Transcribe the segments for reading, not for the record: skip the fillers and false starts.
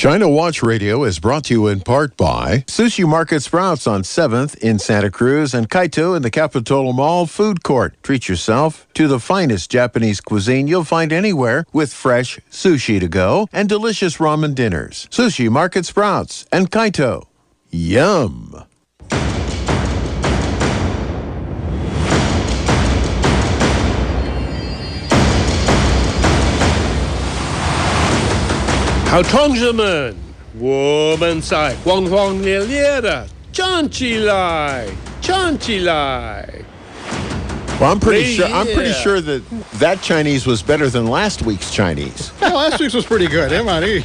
China Watch Radio is brought to you in part by Sushi Market Sprouts on 7th in Santa Cruz and Kaito in the Capitol Mall Food Court. Treat yourself to the finest Japanese cuisine you'll find anywhere with fresh sushi to go and delicious ramen dinners. Sushi Market Sprouts and Kaito. Yum!好，同志们，我们在轰轰烈烈的站起来，站起来。 Well, I'm pretty sure that Chinese was better than last week's Chinese. Yeah, last week's was pretty good, eh, Monty?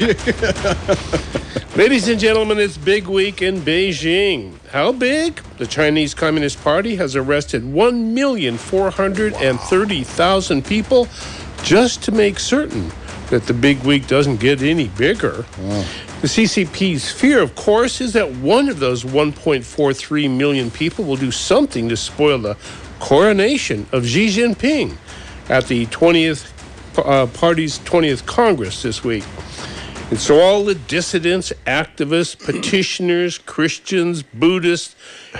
Ladies and gentlemen, it's big week in Beijing. How big? The Chinese Communist Party has arrested 1,430,000 people just to make certain that the big week doesn't get any bigger. Oh. The CCP's fear, of course, is that one of those 1.43 million people will do something to spoil the coronation of Xi Jinping at the 20th party's 20th Congress this week. And so all the dissidents, activists, petitioners, Christians, Buddhists,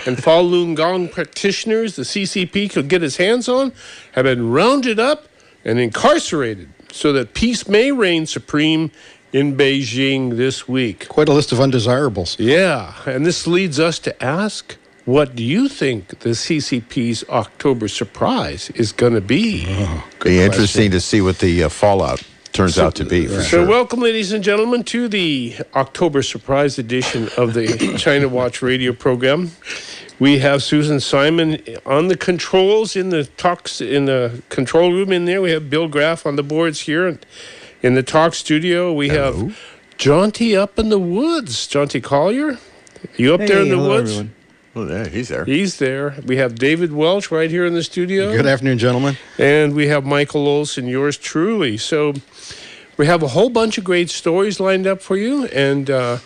and Falun Gong practitioners the CCP could get its hands on have been rounded up and incarcerated so that peace may reign supreme in Beijing this week. Quite a list of undesirables. Yeah, and this leads us to ask, what do you think the CCP's October surprise is going to be? Be interesting to see what the fallout turns out to be, for sure. So welcome, ladies and gentlemen, to the October surprise edition of the China Watch radio program. We have Susan Simon on the controls in the control room in there. We have Bill Graff on the boards here in the talk studio. We have Jaunty up in the woods. Jaunty Collier, you up there in the woods? Everyone. Oh, yeah, he's there. He's there. We have David Welch right here in the studio. Good afternoon, gentlemen. And we have Michael Olson, yours truly. So we have a whole bunch of great stories lined up for you. And the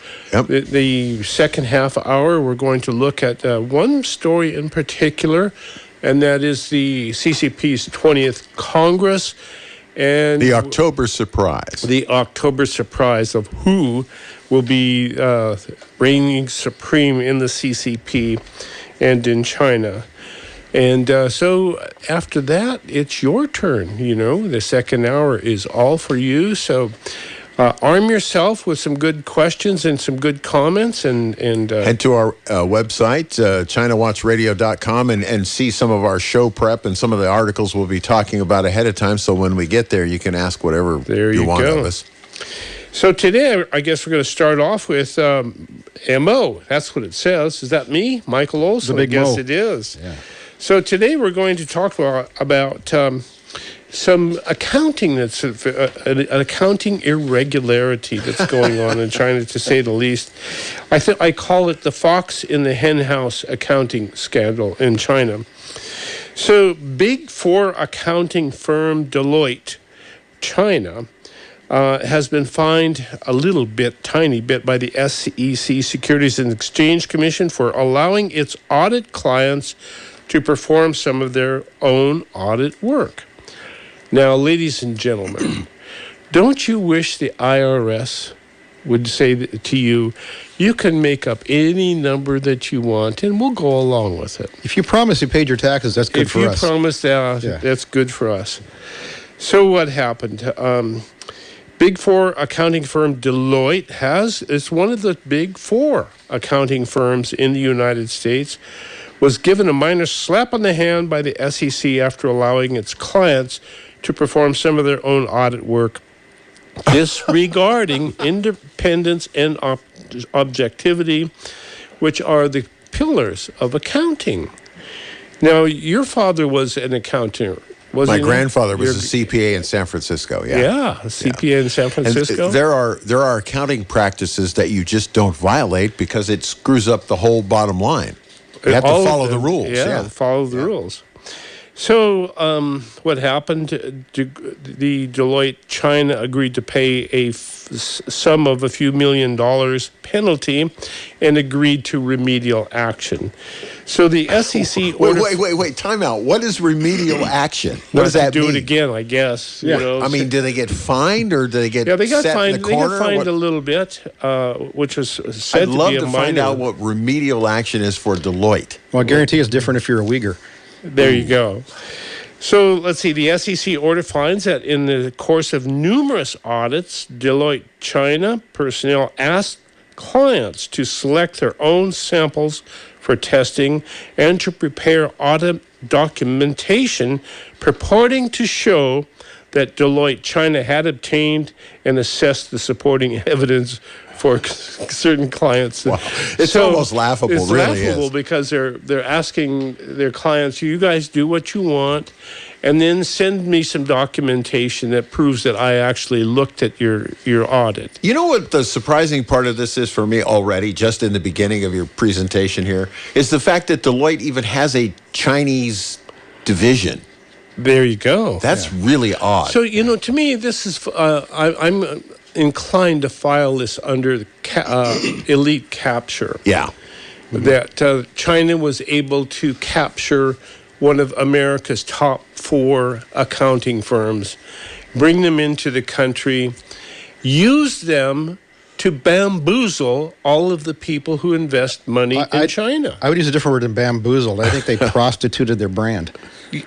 second half hour, we're going to look at one story in particular, and that is the CCP's 20th Congress. And the October surprise. The October surprise of who will be reigning supreme in the CCP and in China. And so after that, it's your turn. You know, the second hour is all for you. So arm yourself with some good questions and some good comments. And head to our website, ChinaWatchRadio.com, and see some of our show prep and some of the articles we'll be talking about ahead of time. So when we get there, you can ask whatever you want of us. So today, I guess we're going to start off with MO. That's what it says. Is that me, Michael Olson? The big I guess Mo. It is. Yeah. So today we're going to talk about some accounting that's an accounting irregularity that's going on in China, to say the least. I call it the fox in the hen house accounting scandal in China. So Big Four accounting firm Deloitte, China, has been fined a little bit, tiny bit, by the SEC, Securities and Exchange Commission, for allowing its audit clients to perform some of their own audit work. Now, ladies and gentlemen, don't you wish the IRS would say to you, you can make up any number that you want and we'll go along with it? If you promise you paid your taxes, that's good for us. If you promise that, that's good for us. So what happened? Big Four accounting firm Deloitte it's one of the big four accounting firms in the United States, was given a minor slap on the hand by the SEC after allowing its clients to perform some of their own audit work, disregarding independence and objectivity, which are the pillars of accounting. Now, your father was an accountant. My grandfather was a CPA in San Francisco. Yeah, a CPA in San Francisco. And there are accounting practices that you just don't violate because it screws up the whole bottom line. You have to follow the rules. Yeah, follow the rules. So what happened? The Deloitte China agreed to pay sum of a few $1 million penalty and agreed to remedial action. So the SEC ordered... Wait, time out. What is remedial action? What Not does to that do mean? it again, I guess. Yeah. You know, I mean, do they get fined or do they get they got set fined. in the They corner? got fined What- a little bit, which was said I'd love to be to a find minor. out what remedial action is for Deloitte. Well, I guarantee it's different if you're a Uyghur. There you go. So let's see. The SEC order finds that in the course of numerous audits, Deloitte China personnel asked clients to select their own samples for testing and to prepare audit documentation purporting to show that Deloitte China had obtained and assessed the supporting evidence for certain clients. Wow. It's almost laughable, It's really laughable is. because they're asking their clients, you guys do what you want, and then send me some documentation that proves that I actually looked at your audit. You know what the surprising part of this is for me already, just in the beginning of your presentation here, is the fact that Deloitte even has a Chinese division. There you go. That's really odd. So, to me, this is, I'm inclined to file this under the elite capture. yeah. That China was able to capture one of America's top 4 accounting firms, bring them into the country, use them to bamboozle all of the people who invest money in China. I would use a different word than bamboozled. I think they prostituted their brand.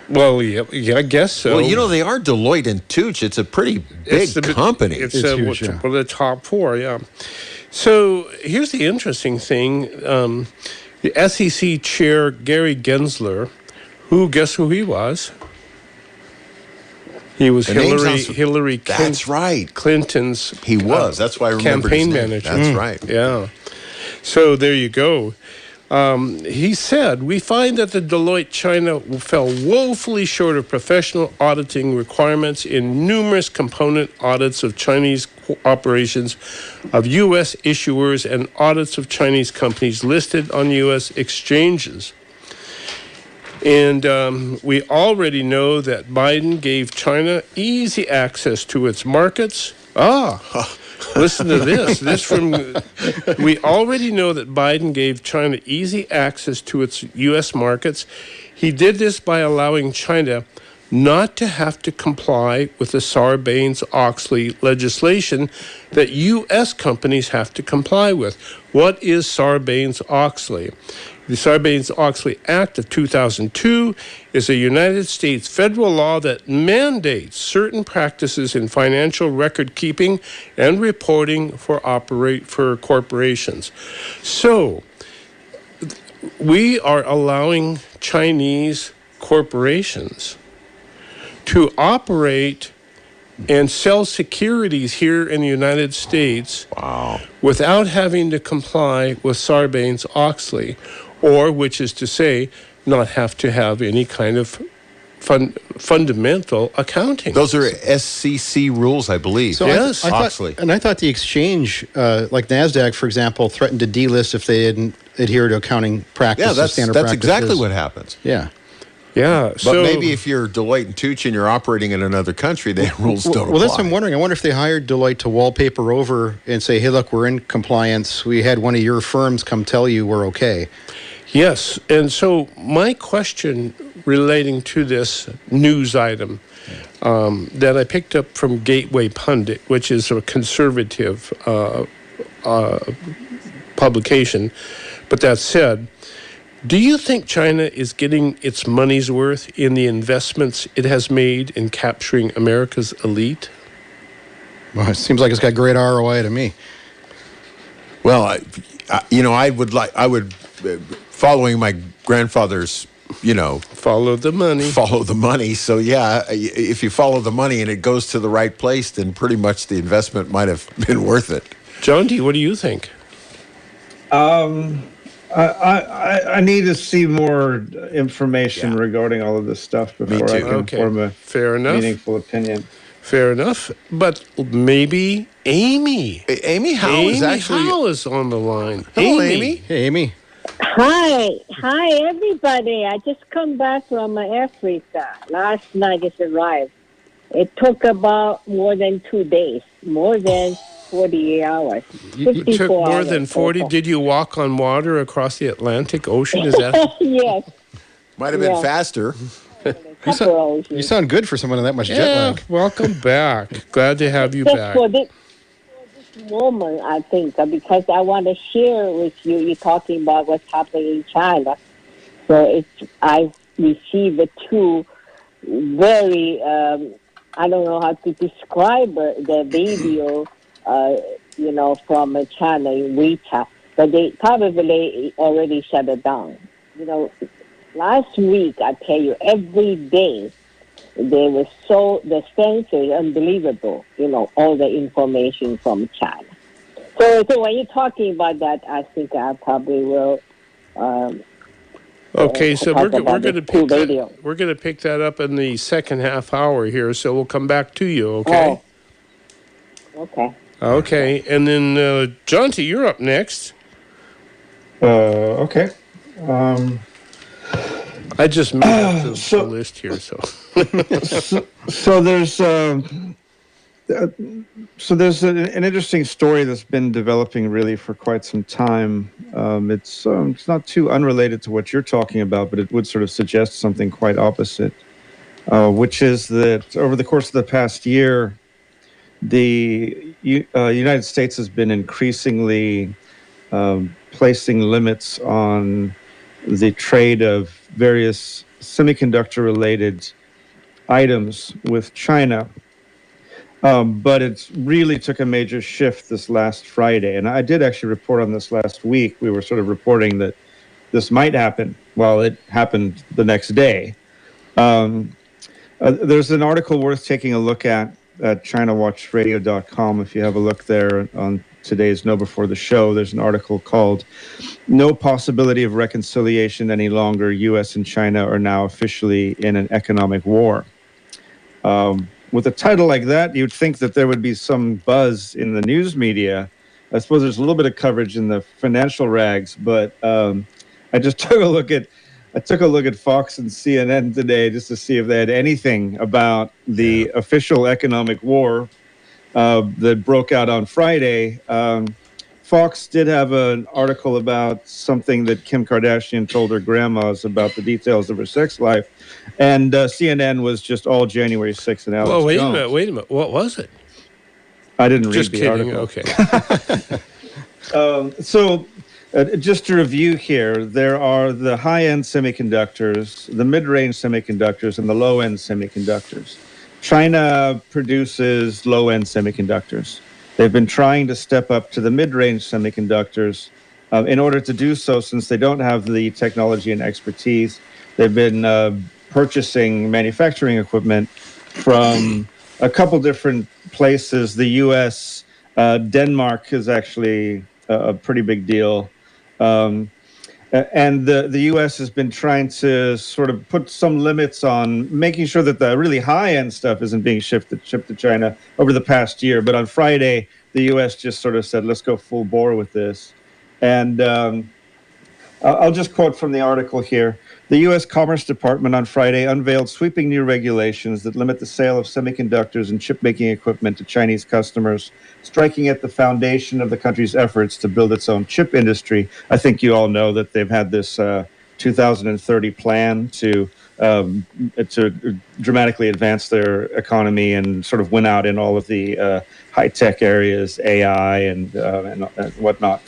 Well, yeah, I guess so. Well, they are Deloitte and Touche. It's a pretty big company. It's huge, yeah. one of the top 4, yeah. So here's the interesting thing. The SEC chair, Gary Gensler, guess who he was? He was The name Hillary That's right. Clinton's He was. That's why I remember campaign his name. manager. That's right. Yeah. So there you go. He said, we find that the Deloitte China fell woefully short of professional auditing requirements in numerous component audits of Chinese operations of U.S. issuers and audits of Chinese companies listed on U.S. exchanges. And we already know that Biden gave China easy access to its markets. Listen to this. We already know that Biden gave China easy access to its U.S. markets. He did this by allowing China not to have to comply with the Sarbanes-Oxley legislation that U.S. companies have to comply with. What is Sarbanes-Oxley? The Sarbanes-Oxley Act of 2002 is a United States federal law that mandates certain practices in financial record keeping and reporting for corporations. So, we are allowing Chinese corporations to operate and sell securities here in the United States without having to comply with Sarbanes-Oxley, or, which is to say, not have to have any kind of fundamental accounting. Those are SEC rules, I believe. So Yes. Oxley. I thought the exchange, like NASDAQ, for example, threatened to delist if they didn't adhere to accounting practices, Yeah, standard that's practices. exactly what happens. Yeah. Yeah. But maybe if you're Deloitte and Touche and you're operating in another country, the rules don't Well, that's apply. what I'm wondering. I wonder if they hired Deloitte to wallpaper over and say, hey, look, we're in compliance. We had one of your firms come tell you we're okay. Yes. And so my question relating to this news item that I picked up from Gateway Pundit, which is a conservative publication. But that said, do you think China is getting its money's worth in the investments it has made in capturing America's elite? Well, it seems like it's got great ROI to me. Well, I would, following my grandfather's, Follow the money. follow the money. So, yeah, if you follow the money and it goes to the right place, then pretty much the investment might have been worth it. John D., what do you think? I need to see more information regarding all of this stuff before I too. can form a Fair enough. meaningful opinion. Fair enough. But maybe Amy. Amy Howe is actually... Howe is on the line. Hello, Amy. Hey, Amy. Hi, everybody. I just come back from Africa. Last night it arrived. It took about more than 2 days, more than 48 hours. It took 54 more hours than 40. total. Did you walk on water across the Atlantic Ocean? Is that? Yes, Might have been Yeah. faster. a couple of You hours. sound good for someone in that much jet Yeah, lag. welcome back. Glad to have you Just back. for this moment, I think, because I want to share with you. You're talking about what's happening in China. So I received two very, I don't know how to describe the video, from China in WeChat, but they probably already shut it down. Last week, I tell you, every day, the censor is unbelievable, all the information from China. So when you're talking about that, I think I probably will. Okay, so we're going to pick radio. we're going to pick that up in the second half hour here. So we'll come back to you. Okay. Okay. Okay, and then Jonty, you're up next. Okay. I just made up the list here. So there's an interesting story that's been developing really for quite some time. It's not too unrelated to what you're talking about, but it would sort of suggest something quite opposite, which is that over the course of the past year, the United States has been increasingly placing limits on the trade of various semiconductor-related items with China. But it really took a major shift this last Friday. And I did actually report on this last week. We were sort of reporting that this might happen. Well, it happened the next day. There's an article worth taking a look at ChinaWatchRadio.com. If you have a look there on today's Know Before the Show, there's an article called "No Possibility of Reconciliation Any Longer. U.S. and China are now officially in an economic war." With a title like that, you'd think that there would be some buzz in the news media. I suppose there's a little bit of coverage in the financial rags, but I just took a look at Fox and CNN today just to see if they had anything about the official economic war that broke out on Friday. Fox did have an article about something that Kim Kardashian told her grandmas about the details of her sex life, and CNN was just all January 6th and Alex Well, wait Jones. a minute. What was it? I didn't read Just the kidding. article. Okay. Just to review here, there are the high-end semiconductors, the mid-range semiconductors, and the low-end semiconductors. China produces low-end semiconductors. They've been trying to step up to the mid-range semiconductors. In order to do so, since they don't have the technology and expertise, they've been purchasing manufacturing equipment from a couple different places. The U.S., Denmark is actually a pretty big deal. And the U.S. has been trying to sort of put some limits on making sure that the really high-end stuff isn't being shipped to China over the past year. But on Friday, the U.S. just sort of said, let's go full bore with this. And I'll just quote from the article here. The U.S. Commerce Department on Friday unveiled sweeping new regulations that limit the sale of semiconductors and chip-making equipment to Chinese customers, striking at the foundation of the country's efforts to build its own chip industry. I think you all know that they've had this 2030 plan to dramatically advance their economy and sort of win out in all of the high-tech areas, AI and whatnot.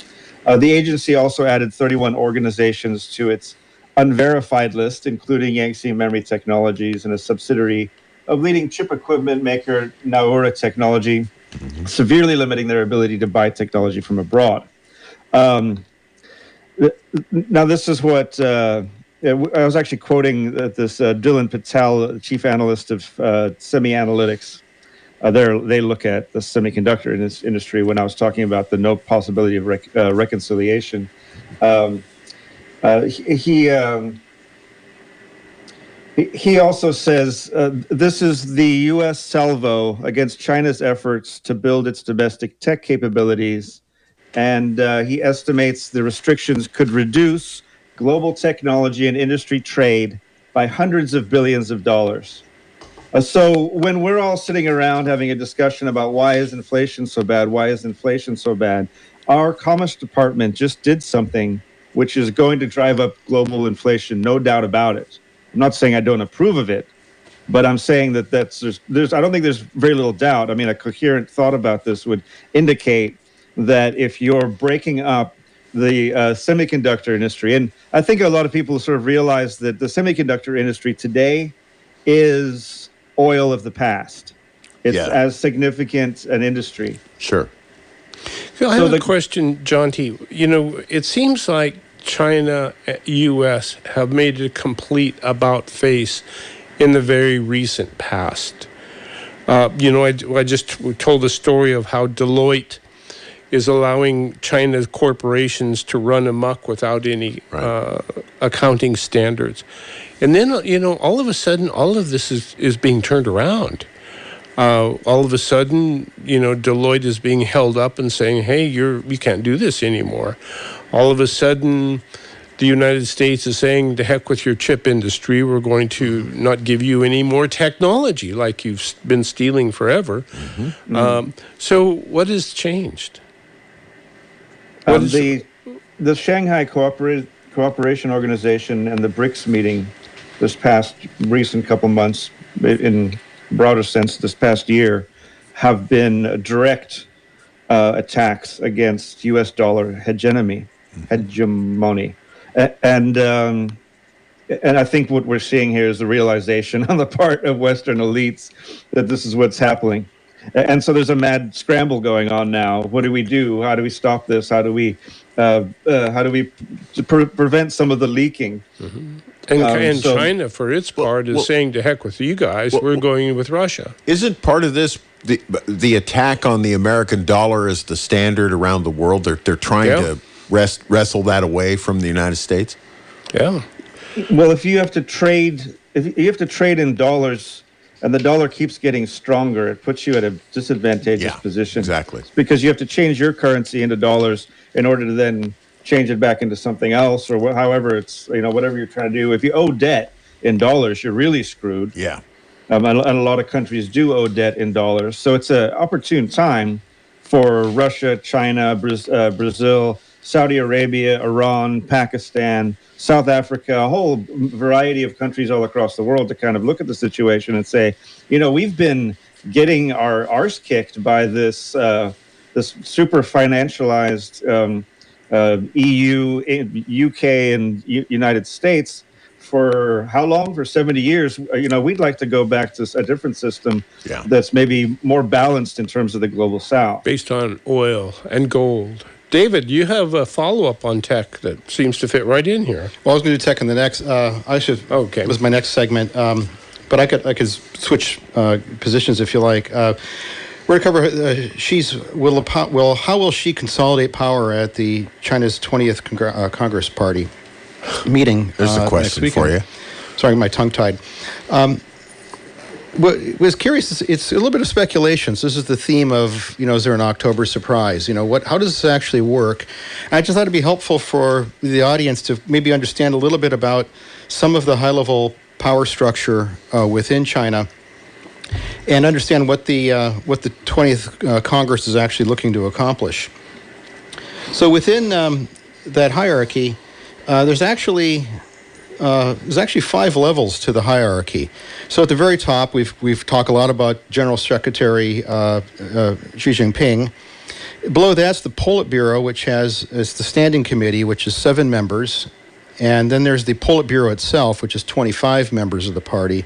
The agency also added 31 organizations to its unverified list, including Yangtze Memory Technologies and a subsidiary of leading chip equipment maker Naura Technology, severely limiting their ability to buy technology from abroad. Now, this is what I was actually quoting this Dylan Patel, chief analyst of Semi-Analytics. They look at the semiconductor industry when I was talking about the no possibility of reconciliation. He also says this is the U.S. salvo against China's efforts to build its domestic tech capabilities, and he estimates the restrictions could reduce global technology and industry trade by hundreds of billions of dollars. So when we're all sitting around having a discussion about why is inflation so bad, our Commerce Department just did something which is going to drive up global inflation, no doubt about it. I'm not saying I don't approve of it, but I'm saying that there's I don't think there's very little doubt. I mean, a coherent thought about this would indicate that if you're breaking up the semiconductor industry, and I think a lot of people sort of realize that the semiconductor industry today is oil of the past. It's as significant an industry. Sure. Phil, I have a question, John T. You know, it seems like China, U.S. have made a complete about-face in the very recent past. You know, I just told the story of how Deloitte is allowing China's corporations to run amok without any accounting standards. And then, you know, all of a sudden, all of this is being turned around. All of a sudden, you know, Deloitte is being held up and saying, hey, you can't do this anymore. All of a sudden, the United States is saying, to heck with your chip industry. We're going to not give you any more technology like you've been stealing forever. So what has changed? The Shanghai Cooperation Organization and the BRICS meeting this past recent couple months, in broader sense this past year, have been direct attacks against U.S. dollar hegemony. And I think what we're seeing here is the realization on the part of Western elites that this is what's happening. And so there's a mad scramble going on now. What do we do? How do we stop this? How do we prevent some of the leaking? And China, for its part, is saying, to heck with you guys, we're going with Russia. Isn't part of this the attack on the American dollar as the standard around the world? They're trying to wrestle that away from the United States? Yeah. Well, if you have to trade in dollars, and the dollar keeps getting stronger, it puts you at a disadvantageous position. Exactly. Because you have to change your currency into dollars in order to then change it back into something else, or however it's, you know, whatever you're trying to do. If you owe debt in dollars, you're really screwed. Yeah. And a lot of countries do owe debt in dollars. So it's an opportune time for Russia, China, Brazil, Saudi Arabia, Iran, Pakistan, South Africa, a whole variety of countries all across the world to kind of look at the situation and say, you know, we've been getting our arse kicked by this super financialized EU, UK, and United States for how long? For 70 years. You know, we'd like to go back to a different system that's maybe more balanced in terms of the global South. Based on oil and gold. David, you have a follow-up on tech that seems to fit right in here. Well, I was going to do tech in the next. It was my next segment, but I could switch positions if you like. We're going to cover how will she consolidate power at the China's 20th Congress Party meeting? There's a question for you. Sorry, my tongue-tied. Was curious. It's a little bit of speculation. So this is the theme of, you know, is there an October surprise? You know, how does this actually work? And I just thought it'd be helpful for the audience to maybe understand a little bit about some of the high-level power structure within China, and understand what the 20th Congress is actually looking to accomplish. So within that hierarchy, there's actually 5 levels to the hierarchy. So at the very top, we've talked a lot about General Secretary Xi Jinping. Below that's the Politburo, which is the Standing Committee, which is 7 members. And then there's the Politburo itself, which is 25 members of the party.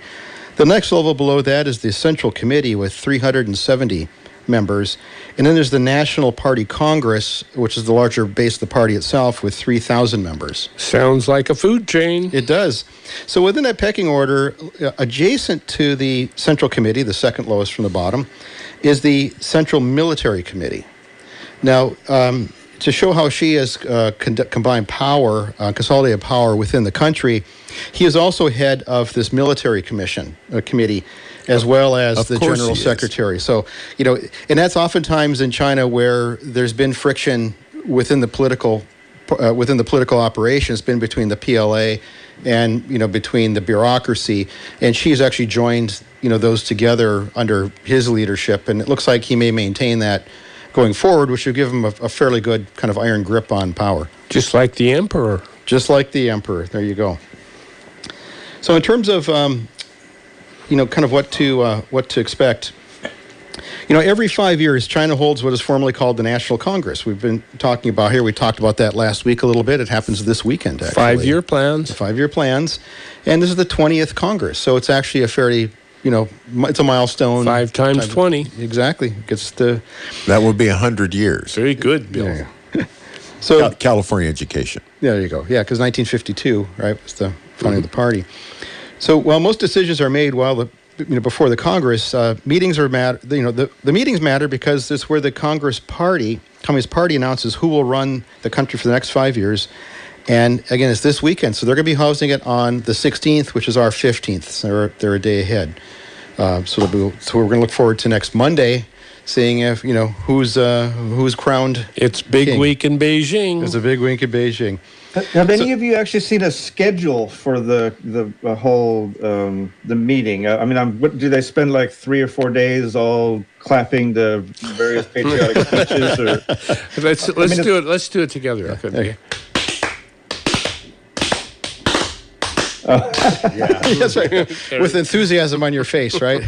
The next level below that is the Central Committee with 370 members. And then there's the National Party Congress, which is the larger base of the party itself, with 3,000 members. Sounds like a food chain. It does. So within that pecking order, adjacent to the Central Committee, the second lowest from the bottom, is the Central Military Committee. Now, to show how she has combined power, consolidated power within the country, he is also head of this military committee, as well as the general secretary. So, you know, and that's oftentimes in China where there's been friction within the political operation. It's been between the PLA and between the bureaucracy, and she's actually joined those together under his leadership, and it looks like he may maintain that going forward, which would give him a fairly good kind of iron grip on power. Just like the emperor. Just like the emperor. There you go. So in terms of kind of what to expect. Every 5 years, China holds what is formally called the National Congress. We've been talking about here. We talked about that last week a little bit. It happens this weekend, actually. 5-year plans. 5-year plans. And this is the 20th Congress. So it's actually a fairly, it's a milestone. 5 times 20. Exactly. That would be 100 years. Very good, Bill. Yeah. So California education. There you go. Yeah, because 1952, right, was the founding of the party. So while most decisions are made before the Congress, meetings are matter. The meetings matter because it's where the Communist Party announces who will run the country for the next 5 years. And again, it's this weekend, so they're going to be housing it on the 16th, which is our 15th. So they're a day ahead. So we're going to look forward to next Monday, seeing if who's crowned. It's big king. week in Beijing. It's a big week in Beijing. Have any of you actually seen a schedule for the whole the meeting? Do they spend like 3 or 4 days all clapping the various patriotic speeches? Or Let's do it. Let's do it together. Okay. Yeah. That's right. With enthusiasm on your face, right?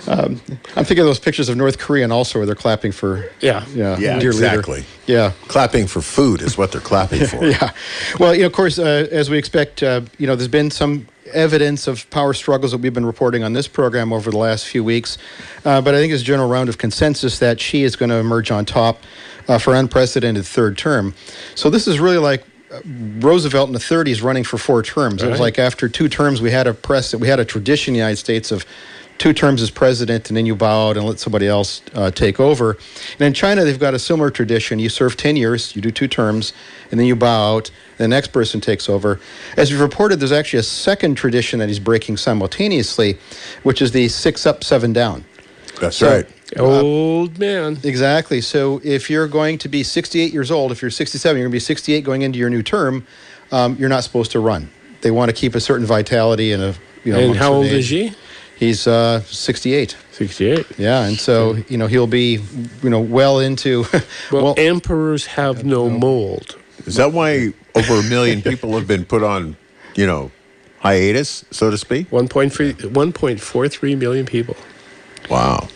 I'm thinking of those pictures of North Korea and also where they're clapping for Yeah, dear exactly. leader. Yeah. Clapping for food is what they're clapping for. Yeah. Well, of course, as we expect, there's been some evidence of power struggles that we've been reporting on this program over the last few weeks. But I think there's a general round of consensus that she is going to emerge on top for unprecedented third term. So this is really like Roosevelt in the 30s running for 4 terms. It was like after 2 terms, we had a tradition in the United States of 2 terms as president, and then you bow out and let somebody else take over. And in China, they've got a similar tradition. You serve 10 years, you do 2 terms, and then you bow out, and the next person takes over. As we've reported, there's actually a second tradition that he's breaking simultaneously, which is the 6 up, 7 down. That's right. Old man. Exactly. So if you're going to be 68 years old, if you're 67, you're going to be 68 going into your new term, you're not supposed to run. They want to keep a certain vitality and And how old is he? He's 68. 68. Yeah, and so he'll be well into. Well, emperors have no mold. Is that why over 1 million people have been put on, hiatus, so to speak? 1.43 million people. Wow.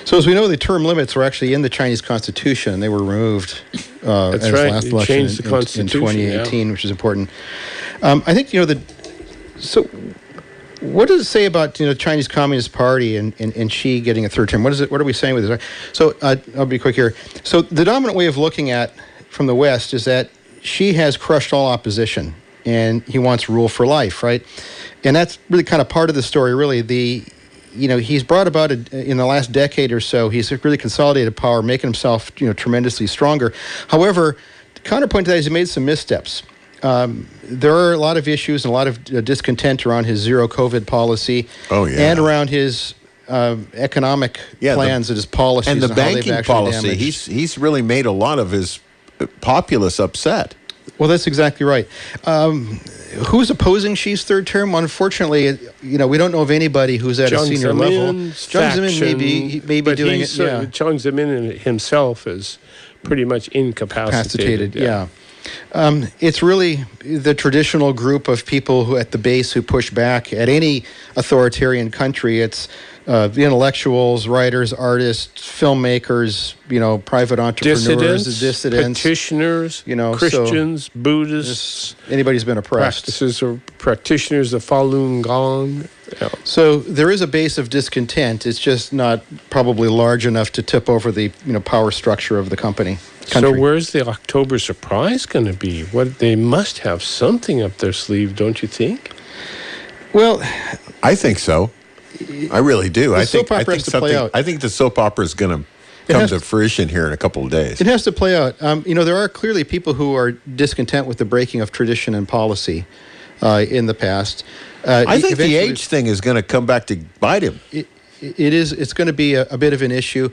So as we know, the term limits were actually in the Chinese Constitution. They were removed That's as right. last It election changed the Constitution, in 2018, which is important. I think so. What does it say about Chinese Communist Party and Xi getting a third term? What are we saying with this? So I'll be quick here. So the dominant way of looking at from the West is that Xi has crushed all opposition and he wants rule for life, right? And that's really kind of part of the story. Really, he's brought about in the last decade or so. He's really consolidated power, making himself tremendously stronger. However, the counterpoint to that is he made some missteps. There are a lot of issues and a lot of discontent around his zero COVID policy. Oh, yeah. And around his economic plans and his policies. And the how they've banking actually policy. damaged. He's really made a lot of his populace upset. Well, that's exactly right. Who's opposing Xi's third term? Unfortunately, we don't know of anybody who's at a senior level. Jiang Zemin may be doing it. Yeah. Jiang Zemin himself is pretty much incapacitated. Yeah. It's really the traditional group of people who at the base who push back at any authoritarian country. It's the intellectuals, writers, artists, filmmakers, private entrepreneurs, dissidents, petitioners, Christians, Buddhists, anybody who's been oppressed. Practices or practitioners of Falun Gong. Yeah. So there is a base of discontent. It's just not probably large enough to tip over the power structure of the country. So where's the October surprise going to be? They must have something up their sleeve, don't you think? Well, I think so. I really do. I think play out. I think the soap opera is going to come to fruition here in a couple of days. It has to play out. There are clearly people who are discontent with the breaking of tradition and policy in the past. I think the age thing is going to come back to bite him. It's going to be a bit of an issue.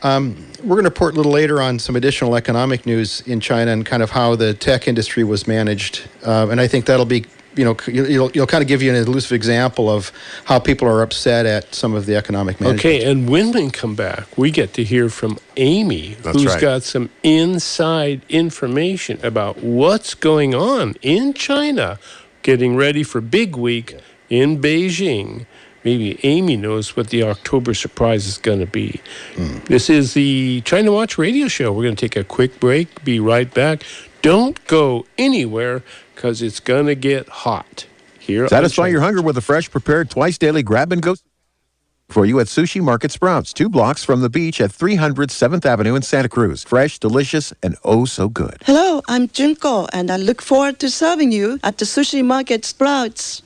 We're going to report a little later on some additional economic news in China and kind of how the tech industry was managed. And I think that'll be, you'll kind of give you an elusive example of how people are upset at some of the economic management. Okay, and when we come back, we get to hear from Amy, who's got some inside information about what's going on in China, getting ready for Big Week in Beijing. Maybe Amy knows what the October surprise is going to be. This is the China Watch radio show. We're going to take a quick break, be right back. Don't go anywhere because it's going to get hot here. Satisfy your hunger with a fresh, prepared, twice daily grab-and-go for you at Sushi Market Sprouts, 2 blocks from the beach at 300 7th Avenue in Santa Cruz. Fresh, delicious, and oh so good. Hello, I'm Junko, and I look forward to serving you at the Sushi Market Sprouts.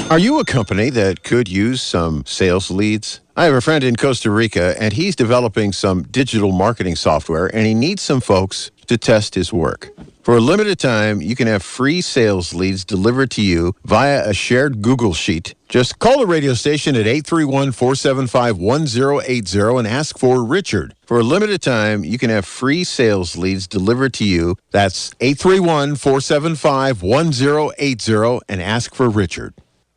Are you a company that could use some sales leads? I have a friend in Costa Rica, and he's developing some digital marketing software, and he needs some folks to test his work. For a limited time, you can have free sales leads delivered to you via a shared Google Sheet. Just call the radio station at 831-475-1080 and ask for Richard. For a limited time, you can have free sales leads delivered to you. That's 831-475-1080 and ask for Richard.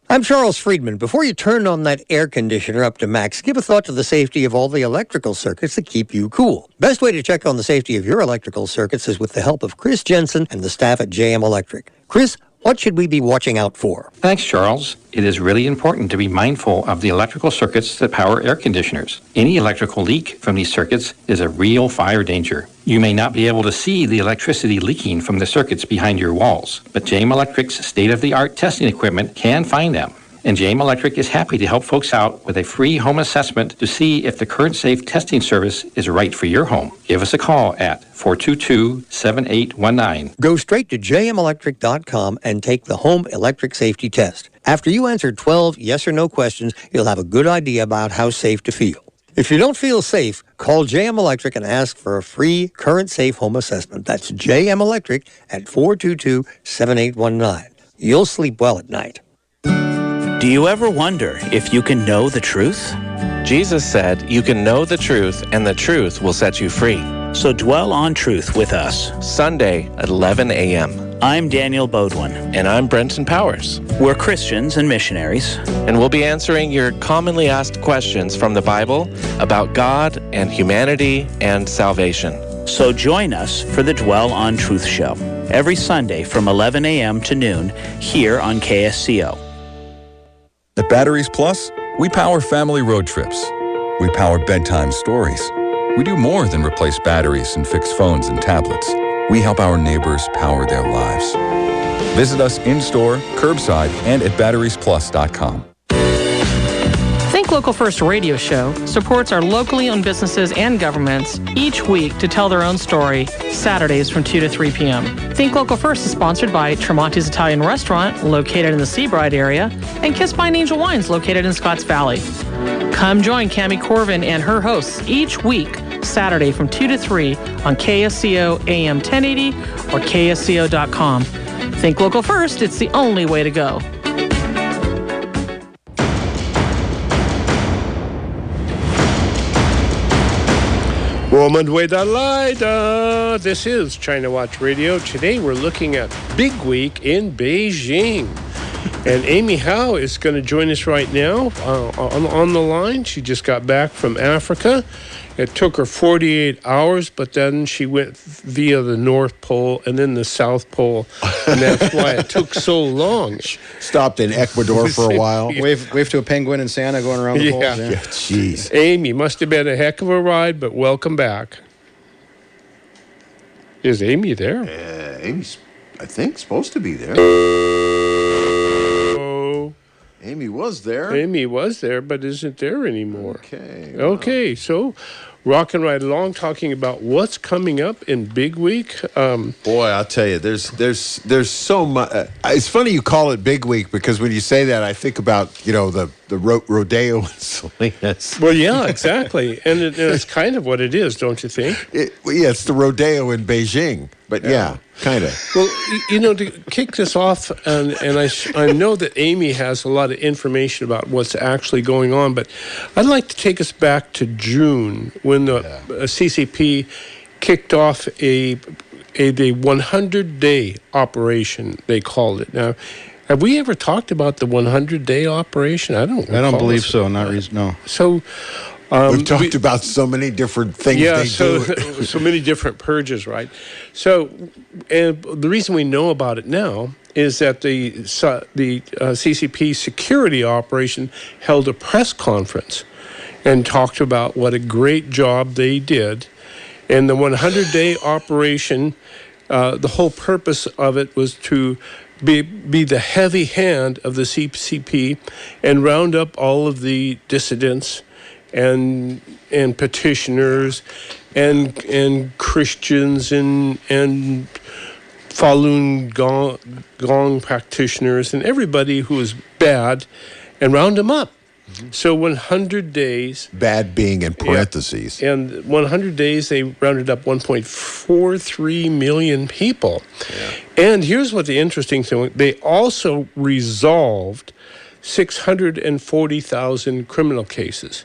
I'm Charles Friedman. Before you turn on that air conditioner up to max, give a thought to the safety of all the electrical circuits that keep you cool. Best way to check on the safety of your electrical circuits is with the help of Chris Jensen and the staff at JM Electric. Chris, what should we be watching out for? Thanks, Charles. It is really important to be mindful of the electrical circuits that power air conditioners. Any electrical leak from these circuits is a real fire danger. You may not be able to see the electricity leaking from the circuits behind your walls, but JM Electric's state-of-the-art testing equipment can find them. And JM Electric is happy to help folks out with a free home assessment to see if the current safe testing service is right for your home. Give us a call at 422-7819. Go straight to jmelectric.com and take the home electric safety test. After you answer 12 yes or no questions, you'll have a good idea about how safe to feel. If you don't feel safe, call JM Electric and ask for a free current safe home assessment. That's JM Electric at 422-7819. You'll sleep well at night. Do you ever wonder if you can know the truth? Jesus said, you can know the truth, and the truth will set you free. So dwell on truth with us. Sunday at 11 a.m. I'm Daniel Bodwin. And I'm Brenton Powers. We're Christians and missionaries. And we'll be answering your commonly asked questions from the Bible about God and humanity and salvation. So join us for the Dwell on Truth show, every Sunday from 11 a.m. to noon here on KSCO. At Batteries Plus, we power family road trips. We power bedtime stories. We do more than replace batteries and fix phones and tablets. We help our neighbors power their lives. Visit us in-store, curbside, and at batteriesplus.com. Think Local First radio show supports our locally owned businesses and governments each week to tell their own story, Saturdays from 2 to 3 p.m. Think Local First is sponsored by Tremonti's Italian Restaurant, located in the Seabride area, and Kiss by an Angel Wines, located in Scotts Valley. Come join Cammie Corvin and her hosts each week, Saturday from 2 to 3 on KSCO AM 1080 or KSCO.com. Think Local First, it's the only way to go. Woman way da lida. This is China Watch Radio. Today we're looking at Big Week in Beijing. And Amy Howe is going to join us right now on the line. She just got back from Africa. It took her 48 hours, but then she went via the North Pole and then the South Pole. And that's why it took so long. Stopped in Ecuador for a while. Wave to a penguin and Santa going around the poles. Yeah, jeez. Amy, must have been a heck of a ride, but welcome back. Is Amy there? Amy's, I think, supposed to be there. Amy was there. Amy was there, but isn't there anymore. Okay. Okay, so rocking right along, talking about what's coming up in Big Week. Boy, I'll tell you, there's so much. It's funny you call it Big Week because when you say that, I think about the rodeo in Salinas. Well, yeah, exactly, and it's kind of what it is, don't you think? It's the rodeo in Beijing, but yeah, kind of. Well, to kick this off, and I know that Amy has a lot of information about what's actually going on, but I'd like to take us back to June when the CCP kicked off the 100-day operation, they called it. Now, have we ever talked about the 100-day operation? I don't believe so. No. So we've talked about so many different things. Yeah, do. so many different purges, right? So, and the reason we know about it now is that the CCP security operation held a press conference and talked about what a great job they did. And the 100-day operation, the whole purpose of it was to be the heavy hand of the CCP and round up all of the dissidents and petitioners and Christians and Falun Gong practitioners and everybody who is bad and round them up. So 100 days. Bad being in parentheses. Yeah, and 100 days, they rounded up 1.43 million people. Yeah. And here's what the interesting thing, they also resolved 640,000 criminal cases.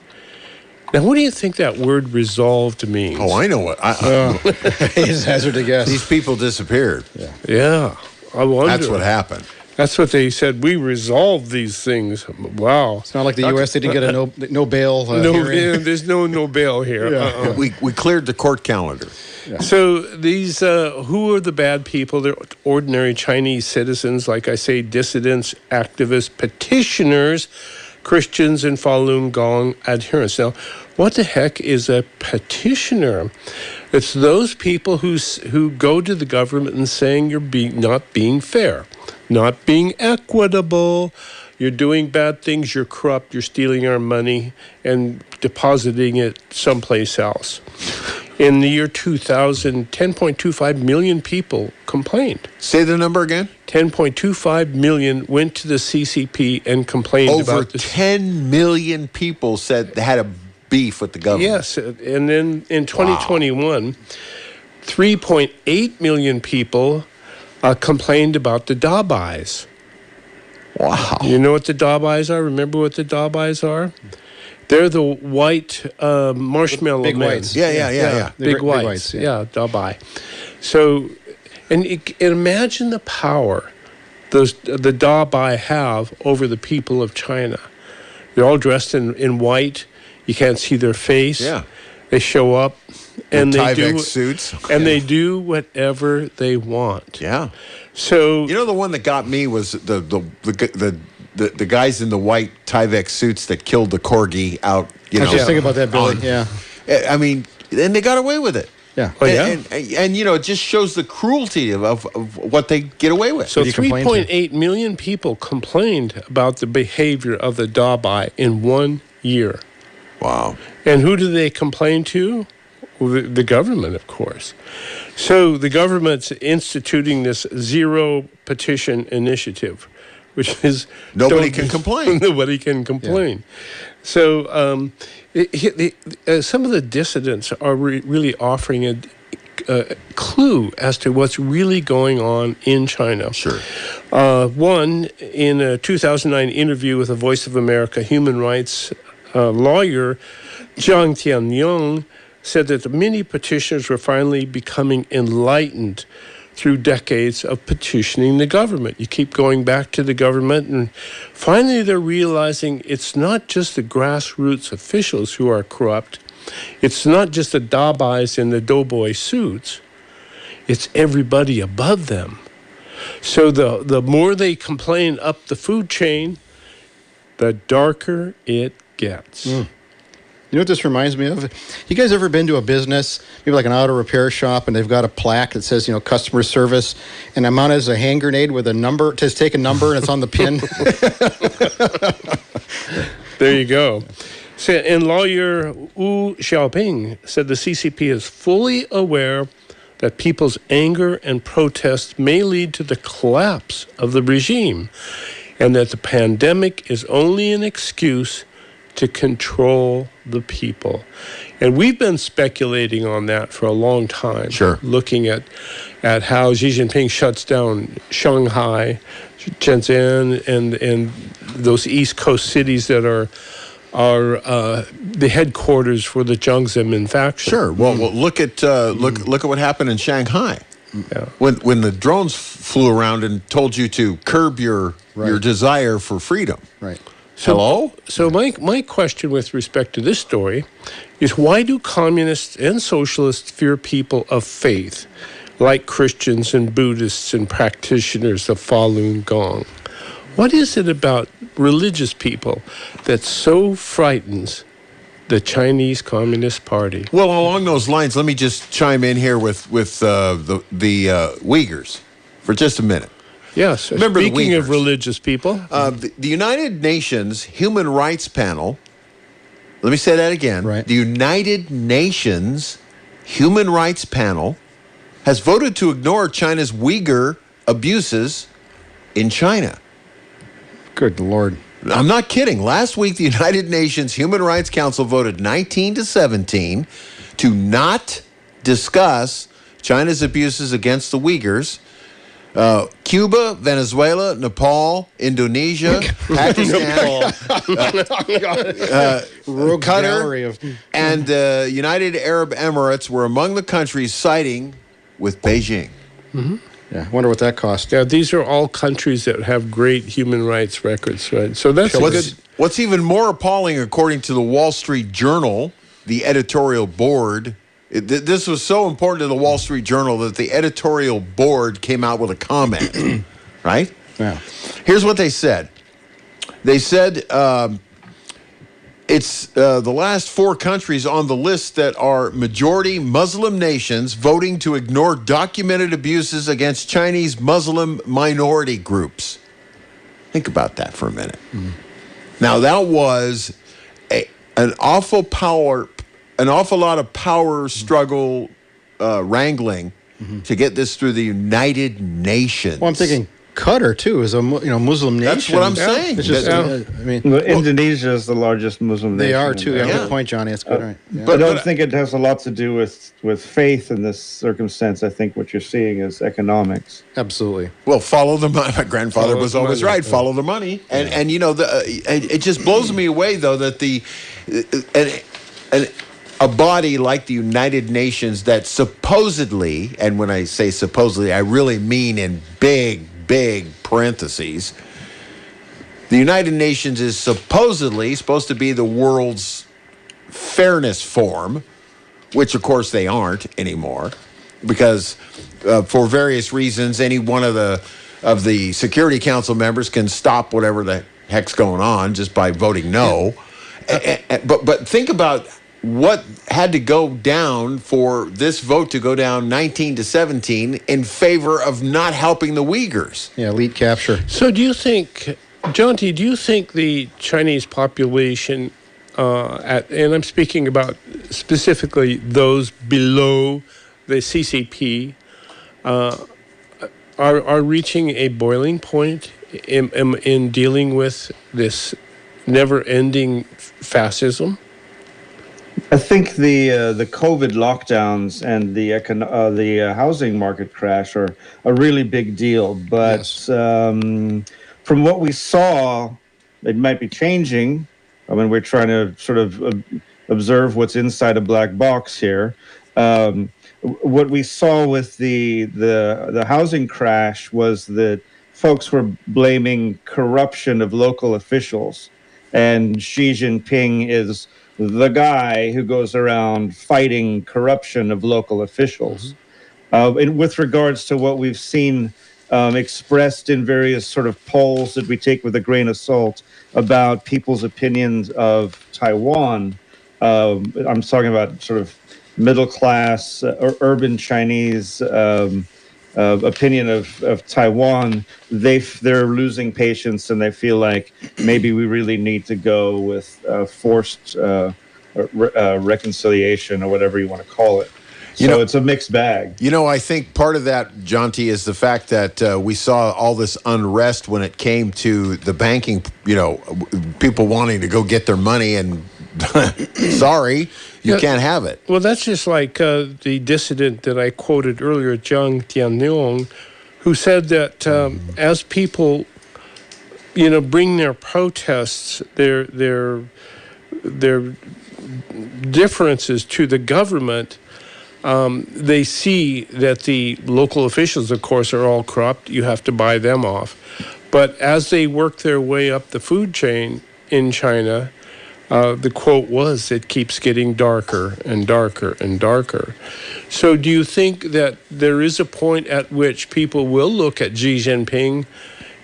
Now, what do you think that word resolved means? Oh, I know what. It's hazard to guess. These people disappeared. Yeah. I wonder. That's what happened. That's what they said. We resolved these things. Wow. It's not like the U.S. didn't get a no bail hearing. There's no bail here. Yeah. We cleared the court calendar. Yeah. So these, who are the bad people? They're ordinary Chinese citizens, like I say, dissidents, activists, petitioners, Christians, and Falun Gong adherents. Now, what the heck is a petitioner? It's those people who go to the government and saying you're not being fair, not being equitable, you're doing bad things, you're corrupt, you're stealing our money and depositing it someplace else. In the year 2000, 10.25 million people complained. Say the number again. 10.25 million went to the CCP and complained about this. Over 10 million people said they had a beef with the government. Yes, and then in 2021, 3.8 million people complained about the Dabais. Wow. You know what the Dabais are? Remember what the Dabais are? They're the white marshmallow big men. whites. Yeah. Big whites. Yeah, Dabai. So, and imagine the power the Dabai have over the people of China. They're all dressed in white. You can't see their face. Yeah. They show up and they do suits. And they do whatever they want. Yeah. So the one that got me was the guys in the white Tyvek suits that killed the corgi out. I was just thinking about that, Billy. Yeah. I mean, and they got away with it. Yeah. Oh, yeah. And it just shows the cruelty of what they get away with. So 3.8 million people complained about the behavior of the Dabai in 1 year. Wow. And who do they complain to? Well, the government, of course. So the government's instituting this zero petition initiative, which is nobody can complain. Nobody can complain. Yeah. So some of the dissidents are really offering a clue as to what's really going on in China. Sure. One, in a 2009 interview with a Voice of America human rights lawyer, Jiang Tianyong, said that many petitioners were finally becoming enlightened through decades of petitioning the government. You keep going back to the government, and finally they're realizing it's not just the grassroots officials who are corrupt. It's not just the Dabais in the doughboy suits. It's everybody above them. So the more they complain up the food chain, the darker it gets. You know what this reminds me of? You guys ever been to a business, maybe like an auto repair shop, and they've got a plaque that says, customer service, and I'm on as a hand grenade with a number, take a number, and it's on the pin? There you go. So, and lawyer Wu Xiaoping said the CCP is fully aware that people's anger and protest may lead to the collapse of the regime, and that the pandemic is only an excuse to control the people. And we've been speculating on that for a long time. Sure. Looking at how Xi Jinping shuts down Shanghai, Shenzhen, and those East Coast cities that are the headquarters for the Jiang Zemin faction. Sure. Well, look at what happened in Shanghai. Yeah. When the drones flew around and told you to curb your desire for freedom. Right. Hello? So my question with respect to this story is, why do communists and socialists fear people of faith, like Christians and Buddhists and practitioners of Falun Gong? What is it about religious people that so frightens the Chinese Communist Party? Well, along those lines, let me just chime in here with the Uyghurs for just a minute. Yes. Remember the Speaking of Uyghurs. religious people, The United Nations Human Rights Panel, let me say that again. Right. The United Nations Human Rights Panel has voted to ignore China's Uyghur abuses in China. Good Lord. I'm not kidding. Last week, the United Nations Human Rights Council voted 19-17 to not discuss China's abuses against the Uyghurs. Cuba, Venezuela, Nepal, Indonesia, Pakistan, Qatar, and the United Arab Emirates were among the countries siding with Beijing. Mm-hmm. Yeah, I wonder what that cost. Yeah, these are all countries that have great human rights records, right? So that's What's even more appalling, according to the Wall Street Journal, the editorial board. This was so important to the Wall Street Journal that the editorial board came out with a comment, right? Yeah. Here's what they said. They said it's the last four countries on the list that are majority Muslim nations voting to ignore documented abuses against Chinese Muslim minority groups. Think about that for a minute. Mm. Now, that was an awful lot of power struggle wrangling to get this through the United Nations. Well, I'm thinking Qatar too is a Muslim nation. That's what I'm saying. It's just, Indonesia is the largest Muslim nation. They are too. Yeah. Good point, Johnny. That's good. Right. Yeah. But I don't think it has a lot to do with faith in this circumstance. I think what you're seeing is economics. Absolutely. Well, follow the money. My grandfather was always right. Follow the money. And you know, it just blows me away though that a body like the United Nations that supposedly, and when I say supposedly, I really mean in big parentheses, the United Nations is supposedly supposed to be the world's fairness forum, which of course they aren't anymore, because for various reasons, any one of the Security Council members can stop whatever the heck's going on just by voting no. But think about what had to go down for this vote to go down 19-17 in favor of not helping the Uyghurs. Yeah, elite capture. So do you think, Jonty, the Chinese population, and I'm speaking about specifically those below the CCP, are reaching a boiling point in dealing with this never-ending fascism? I think the COVID lockdowns and the housing market crash are a really big deal. But yes. From what we saw, it might be changing. I mean, we're trying to sort of observe what's inside a black box here. What we saw with the housing crash was that folks were blaming corruption of local officials, and Xi Jinping is the guy who goes around fighting corruption of local officials. And with regards to what we've seen expressed in various sort of polls that we take with a grain of salt about people's opinions of Taiwan, I'm talking about sort of middle class or urban Chinese opinion of Taiwan, they're losing patience, and they feel like maybe we really need to go with forced reconciliation, or whatever you want to call it. So it's a mixed bag. I think part of that, Jonty, is the fact that we saw all this unrest when it came to the banking, people wanting to go get their money, and sorry, you can't have it. Well, that's just like the dissident that I quoted earlier, Zhang Tianyong, who said that as people, bring their protests, their differences to the government, they see that the local officials, of course, are all corrupt. You have to buy them off. But as they work their way up the food chain in China, the quote was, it keeps getting darker and darker and darker. So do you think that there is a point at which people will look at Xi Jinping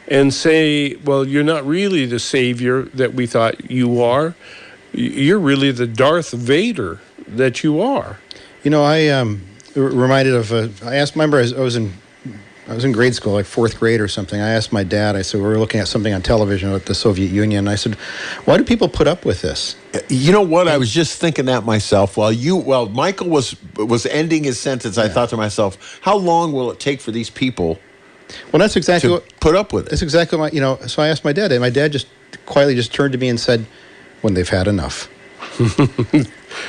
and say, well, you're not really the savior that we thought you are. You're really the Darth Vader that you are? I reminded of I asked. Remember, I was in grade school, like fourth grade or something. I asked my dad. I said, we were looking at something on television with the Soviet Union. I said, why do people put up with this? You know what? I was just thinking that myself. While Michael was ending his sentence, I thought to myself, how long will it take for these people? Well, that's exactly to put up with it. That's exactly what So I asked my dad, and my dad just quietly turned to me and said, when they've had enough.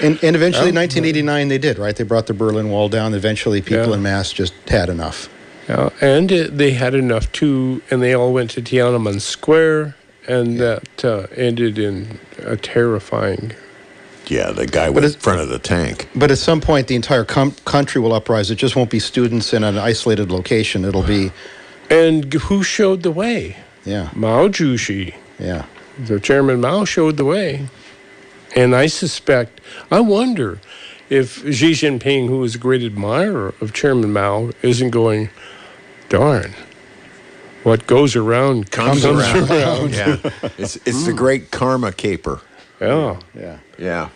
And eventually, in 1989, they did, right? They brought the Berlin Wall down. Eventually, people en masse just had enough. Yeah, and they had enough, too, and they all went to Tiananmen Square, and that ended in a terrifying... Yeah, the guy in front of the tank. But at some point, the entire country will uprise. It just won't be students in an isolated location. It'll be... And who showed the way? Yeah. Mao Zedong. Yeah. The Chairman Mao showed the way. And I wonder if Xi Jinping, who is a great admirer of Chairman Mao, isn't going, darn, what goes around comes around. Yeah. It's the great karma caper. Yeah. Yeah. Yeah.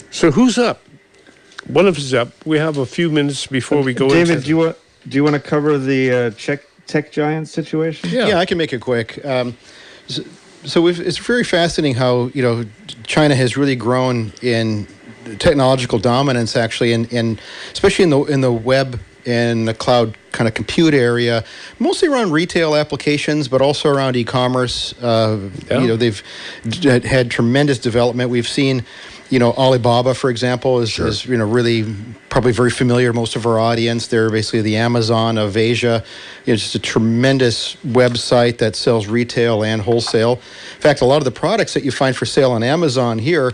So who's up? One of us is up. We have a few minutes before we go David, into... do you want to cover the tech giant situation? Yeah, I can make it quick. So it's very fascinating how China has really grown in technological dominance, actually, and especially in the web and the cloud kind of compute area, mostly around retail applications, but also around e-commerce. They've had tremendous development. We've seen, Alibaba, for example, is really probably very familiar to most of our audience. They're basically the Amazon of Asia. Just a tremendous website that sells retail and wholesale. In fact, a lot of the products that you find for sale on Amazon here,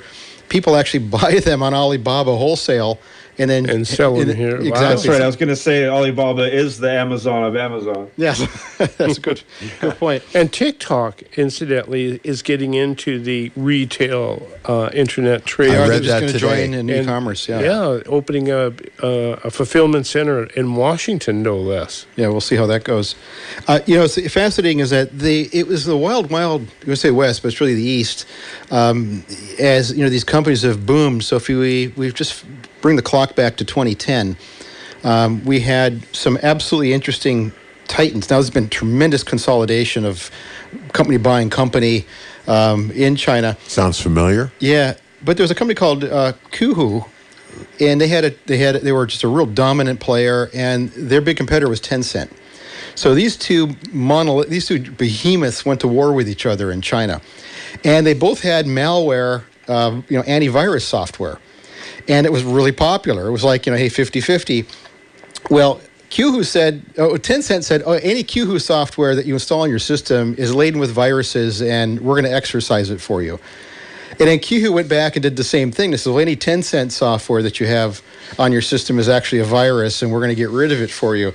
people actually buy them on Alibaba wholesale and sell them here. Exactly. Wow. That's right. I was going to say Alibaba is the Amazon of Amazon. Yes, that's a good point. And TikTok, incidentally, is getting into the retail internet trade. I read They're that today. Join in e-commerce. Yeah, opening a fulfillment center in Washington, no less. Yeah, we'll see how that goes. It's fascinating is that it was the wild, I'm going to say west, but it's really the east. As these companies have boomed. So if we just bring the clock back to 2010, we had some absolutely interesting titans. Now, there's been tremendous consolidation of company buying company in China. Sounds familiar. Yeah, but there was a company called Kuhu, and they were just a real dominant player, and their big competitor was Tencent. So these two behemoths went to war with each other in China, and they both had malware, antivirus software. And it was really popular. It was like, hey, 50-50. Well, Tencent said, any Kuhu software that you install on your system is laden with viruses, and we're going to exercise it for you. And then Kuhu went back and did the same thing. They said, any Tencent software that you have on your system is actually a virus, and we're going to get rid of it for you.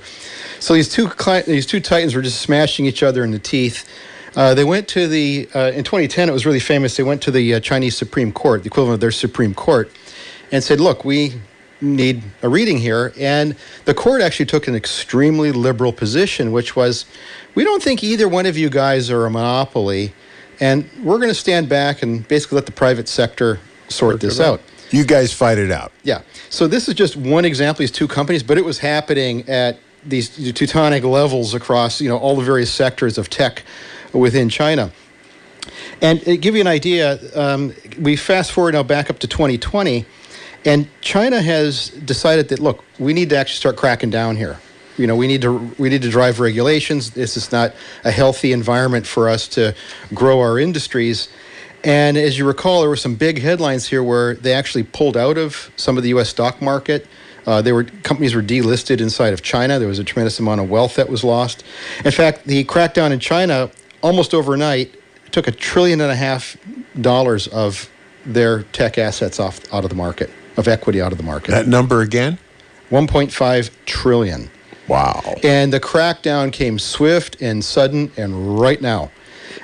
So these two titans were just smashing each other in the teeth. They went to in 2010, it was really famous, they went to the Chinese Supreme Court, the equivalent of their Supreme Court, and said, look, we need a reading here. And the court actually took an extremely liberal position, which was, we don't think either one of you guys are a monopoly, and we're going to stand back and basically let the private sector sort this out. You guys fight it out. Yeah. So this is just one example, these two companies, but it was happening at these Teutonic levels across, all the various sectors of tech within China. And to give you an idea, we fast forward now back up to 2020, and China has decided that, look, we need to actually start cracking down here. We need to drive regulations. This is not a healthy environment for us to grow our industries. And as you recall, there were some big headlines here where they actually pulled out of some of the U.S. stock market. Companies were delisted inside of China. There was a tremendous amount of wealth that was lost. In fact, the crackdown in China, almost overnight, took $1.5 trillion of their tech assets out of the market, of equity out of the market. That number again? 1.5 trillion. Wow. And the crackdown came swift and sudden and right now.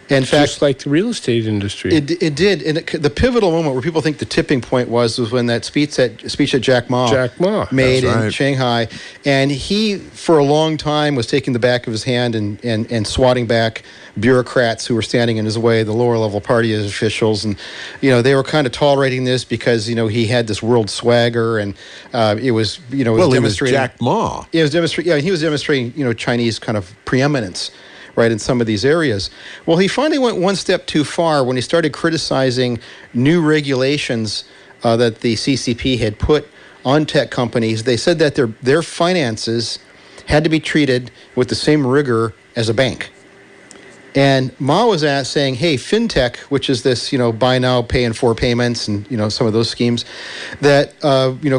In fact, just like the real estate industry. It did. And the pivotal moment where people think the tipping point was when that speech that Jack Ma made in Shanghai. And he, for a long time, was taking the back of his hand and swatting back bureaucrats who were standing in his way, the lower level party officials. And, they were kind of tolerating this because, he had this world swagger and it was, it was demonstrating. Jack Ma. He was demonstrating, Chinese kind of preeminence. Right, in some of these areas. Well, he finally went one step too far when he started criticizing new regulations that the CCP had put on tech companies. They said that their finances had to be treated with the same rigor as a bank. And Ma was saying, hey, fintech, which is this, buy now, pay in 4 payments and, some of those schemes, that,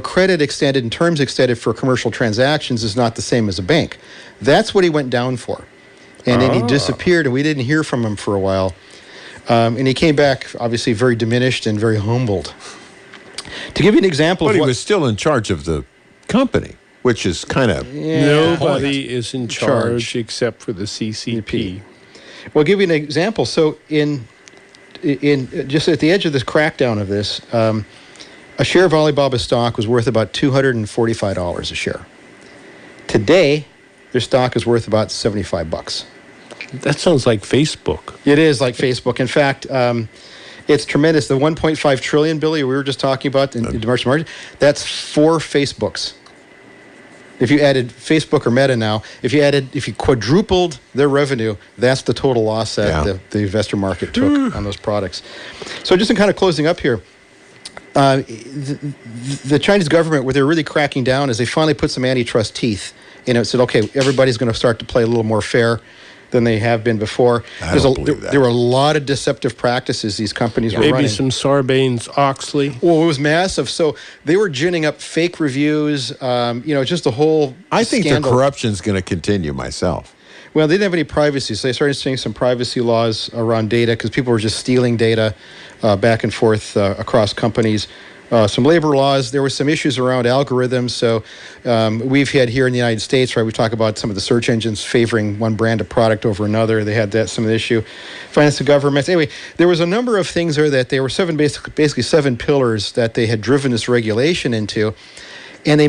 credit extended and terms extended for commercial transactions is not the same as a bank. That's what he went down for. And then he disappeared, and we didn't hear from him for a while. And he came back, obviously, very diminished and very humbled. To give you an example but he was still in charge of the company, which is kind of... Nobody is in charge except for the CCP. Well, I'll give you an example. So in just at the edge of this crackdown of this, a share of Alibaba stock was worth about $245 a share. Today, their stock is worth about $75. That sounds like Facebook. It is like Facebook. In fact, it's tremendous. The 1.5 trillion, Billy, we were just talking about in domestic market, that's 4 Facebooks. If you added Facebook or Meta now, if you quadrupled their revenue, that's the total loss that the investor market took on those products. So just in kind of closing up here, the Chinese government, where they're really cracking down, is they finally put some antitrust teeth. It said, okay, everybody's going to start to play a little more fair than they have been before. There were a lot of deceptive practices these companies were running. Maybe some Sarbanes-Oxley. Well, it was massive. So they were ginning up fake reviews, just the whole I think scandal. The corruption's going to continue myself. Well, they didn't have any privacy, so they started seeing some privacy laws around data because people were just stealing data back and forth across companies. Some labor laws. There were some issues around algorithms. So we've had here in the United States, right, we talk about some of the search engines favoring one brand of product over another. They had some of the issue. Finance of governments. Anyway, there was a number of things there that they were basically 7 pillars that they had driven this regulation into. And they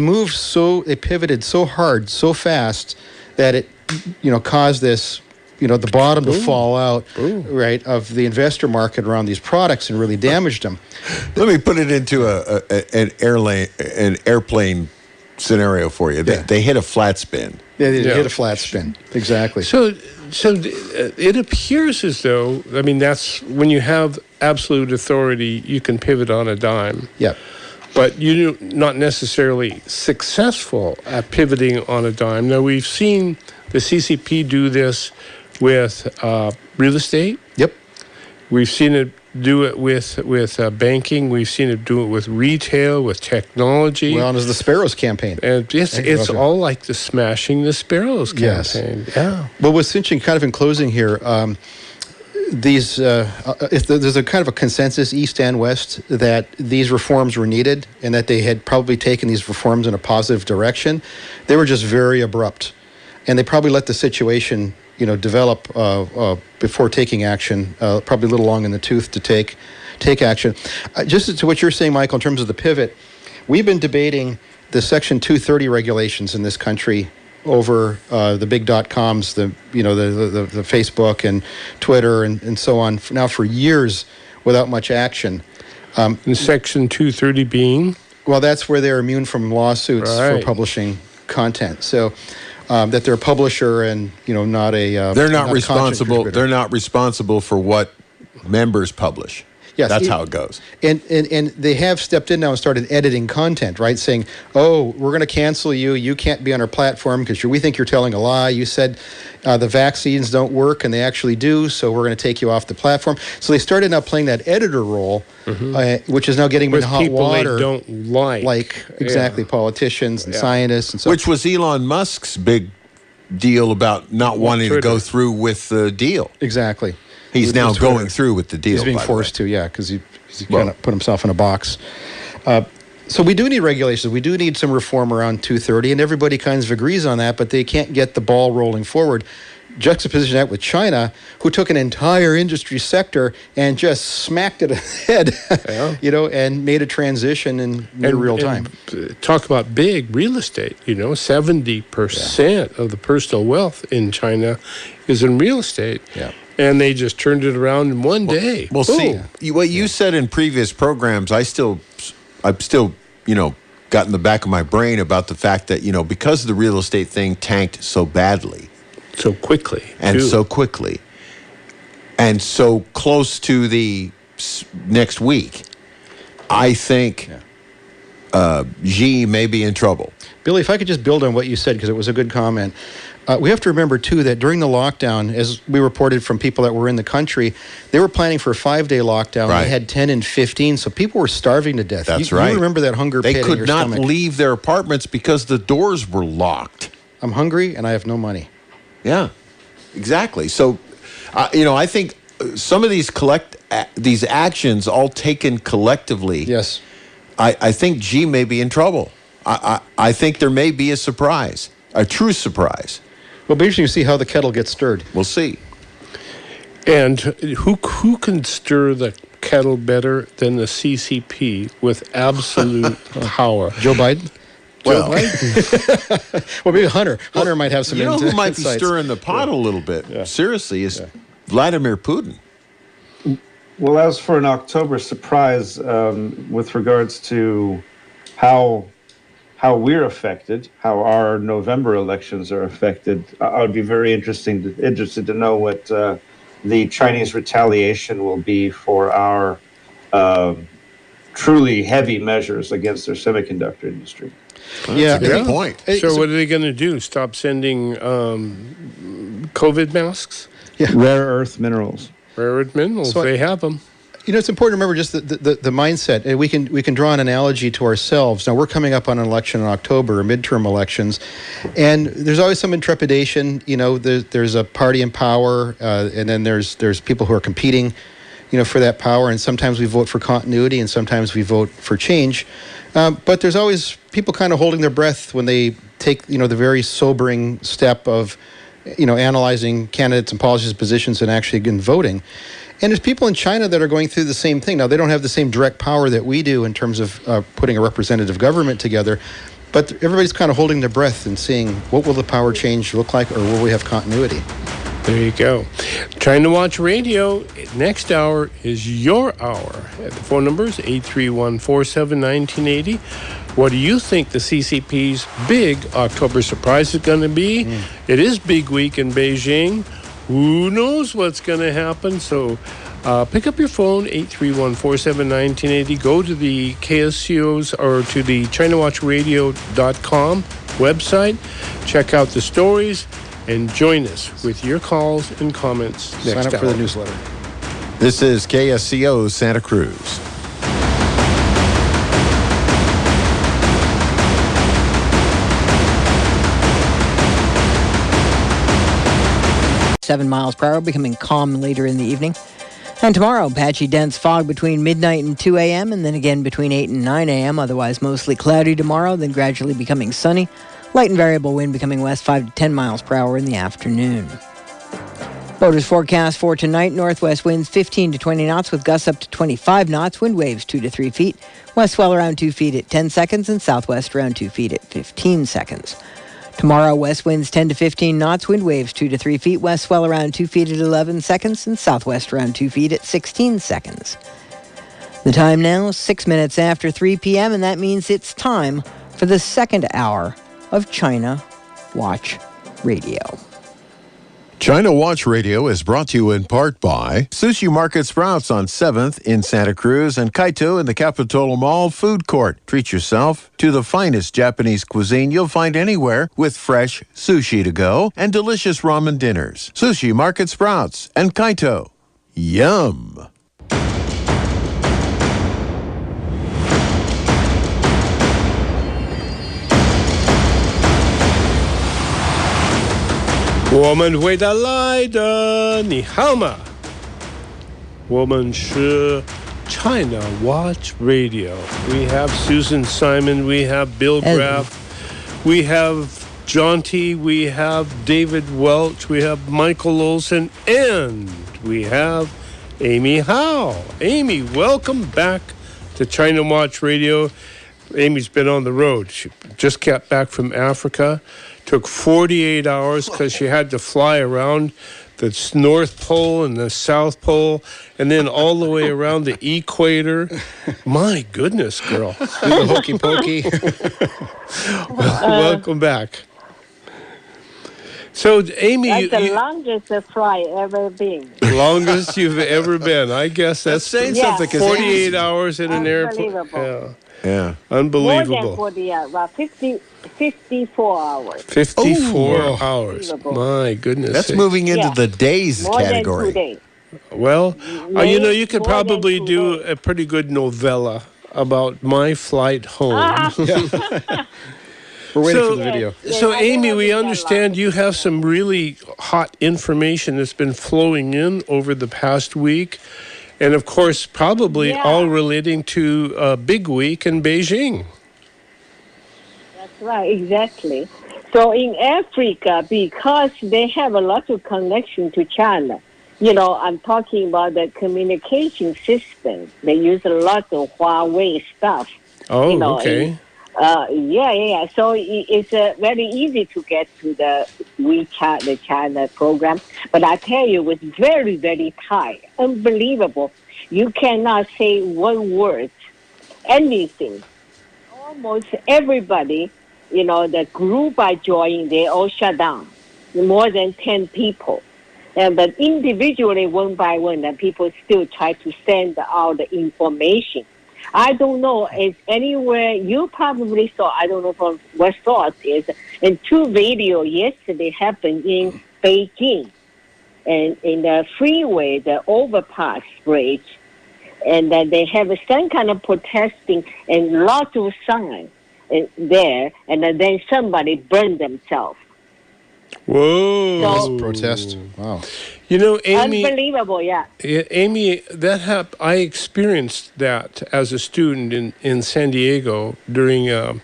pivoted so hard, so fast that it, caused this, the bottom to fall out, right, of the investor market around these products and really damaged them. Let me put it into an airplane scenario for you. They hit a flat spin. They hit a flat spin. Exactly. So it appears as though, that's when you have absolute authority, you can pivot on a dime. Yeah. But you're not necessarily successful at pivoting on a dime. Now, we've seen the CCP do this with real estate. Yep. We've seen it do it with banking. We've seen it do it with retail, with technology. Well, there's the Sparrows campaign. And it's all like the Smashing the Sparrows campaign. Yes. Yeah. But what's interesting, kind of in closing here, there's a kind of a consensus, East and West, that these reforms were needed and that they had probably taken these reforms in a positive direction. They were just very abrupt. And they probably let the situation develop before taking action, probably a little long in the tooth to take action. Just to what you're saying, Michael, in terms of the pivot, we've been debating the Section 230 regulations in this country over the big .coms, the Facebook and Twitter and so on, now for years without much action. And Section 230 being? Well, that's where they're immune from lawsuits for publishing content. So that they're a publisher and not a. They're not a responsible. content They're not responsible for what members publish. Yes, that's how it goes. And they have stepped in now and started editing content, right? Saying, "Oh, we're going to cancel you. You can't be on our platform because we think you're telling a lie. You said the vaccines don't work, and they actually do. So we're going to take you off the platform." So they started now playing that editor role, which is now getting them in hot people water. they don't like exactly politicians and scientists and so. Which was Elon Musk's big deal about not wanting to go through with the deal. Exactly. He's now going through with the deal. He's being forced to, because he kind of put himself in a box. So we do need regulations. We do need some reform around 230, and everybody kind of agrees on that, but they can't get the ball rolling forward. Juxtaposition that with China, who took an entire industry sector and just smacked it ahead, and made a transition in near real time. Talk about big real estate. 70% of the personal wealth in China is in real estate. Yeah. And they just turned it around in one day. Well, see, what you said in previous programs, I've still, got in the back of my brain about the fact that, because the real estate thing tanked so badly. So quickly. And so close to the next week, I think Xi may be in trouble. Billy, if I could just build on what you said, because it was a good comment. We have to remember, too, that during the lockdown, as we reported from people that were in the country, they were planning for a 5-day lockdown. Right. They had 10 and 15, so people were starving to death. That's right. You remember that hunger pit in your stomach. They could not leave their apartments because the doors were locked. I'm hungry and I have no money. Yeah, exactly. So, I think some of these actions all taken collectively. Yes. I think Xi may be in trouble. I think there may be a surprise, a true surprise. Well, it'll be interesting to see how the kettle gets stirred. We'll see. And who can stir the kettle better than the CCP with absolute power? Joe Biden? Well, well, maybe Hunter. Hunter might have some insights. Who might be stirring the pot a little bit, seriously, is Vladimir Putin. Well, as for an October surprise, with regards to how we're affected, how our November elections are affected, I would be very interested to know what the Chinese retaliation will be for our truly heavy measures against their semiconductor industry. That's a good point. So what are they going to do? Stop sending COVID masks? Yeah. Rare earth minerals. Rare earth minerals, they have them. It's important to remember just the mindset. And we can draw an analogy to ourselves. Now, we're coming up on an election in October, midterm elections, and there's always some intrepidation. There's a party in power, and then there's people who are competing, for that power. And sometimes we vote for continuity, and sometimes we vote for change. But there's always people kind of holding their breath when they take, the very sobering step of, analyzing candidates and policies, positions, and actually again voting. And there's people in China that are going through the same thing. Now, they don't have the same direct power that we do in terms of putting a representative government together, but everybody's kind of holding their breath and seeing what will the power change look like, or will we have continuity? There you go. China Watch Radio. Next hour is your hour. The phone number is 831-47-1980. What do you think the CCP's big October surprise is going to be? It is big week in Beijing. Who knows what's going to happen? So pick up your phone, 831-47-1980. Go to the KSCO's or to the ChinaWatchRadio.com website. Check out the stories and join us with your calls and comments next hour. Sign up for the newsletter. This is KSCO Santa Cruz. miles per hour, becoming calm later in the evening. And tomorrow, patchy dense fog between midnight and 2 a.m. and then again between 8 and 9 a.m. Otherwise mostly cloudy tomorrow, then gradually becoming sunny. Light and variable wind becoming west 5 to 10 miles per hour in the afternoon. Boaters forecast for tonight, northwest winds 15 to 20 knots with gusts up to 25 knots, wind waves 2 to 3 feet, west swell around 2 feet at 10 seconds, and southwest around 2 feet at 15 seconds. Tomorrow, west winds 10 to 15 knots, wind waves 2 to 3 feet, west swell around 2 feet at 11 seconds, and southwest around 2 feet at 16 seconds. The time now, 6 minutes after 3 p.m., and that means it's time for the second hour of China Watch Radio. China Watch Radio is brought to you in part by Sushi Market Sprouts on 7th in Santa Cruz and Kaito in the Capitola Mall Food Court. Treat yourself to the finest Japanese cuisine you'll find anywhere with fresh sushi to go and delicious ramen dinners. Sushi Market Sprouts and Kaito. Yum!我们回到来的，你好吗？我们是 China Watch Radio. We have Susan Simon, we have Bill Graff, we have Jonty, we have David Welch, we have Michael Olson, and we have Amy Howe. Amy, welcome back to China Watch Radio. Amy's been on the road. She just got back from Africa. Took 48 hours because she had to fly around the North Pole and the South Pole and then all the way around the equator. My goodness, girl. Do the hokey pokey. Welcome back. So, Amy... That's the longest flight ever been. Longest you've ever been. I guess that's saying something. 48 hours in an airplane. Yeah. Unbelievable. More than 40 hours. Well, 54 hours. 54 hours. My goodness. That's moving into the days more category. Than 2 days. Well, you could probably do a pretty good novella about my flight home. We're waiting for the video. So, Amy, we understand you have some really hot information that's been flowing in over the past week. And, of course, probably all relating to a big week in Beijing. That's right, exactly. So in Africa, because they have a lot of connection to China, I'm talking about the communication system. They use a lot of Huawei stuff. Oh, okay. So it's very easy to get to the WeChat, the China program. But I tell you, it was very, very tight. Unbelievable. You cannot say one word, anything. Almost everybody, the group I joined, they all shut down. More than 10 people. But individually, one by one, the people still try to send out the information. I don't know if anywhere you probably saw, I don't know from what source is, and 2 videos yesterday happened in Beijing. And in the freeway, the overpass bridge, and then they have some kind of protesting and lots of signs there, and then somebody burned themselves. Whoa! Protest. Wow. Amy. Unbelievable, yeah. Amy, I experienced that as a student in San Diego during the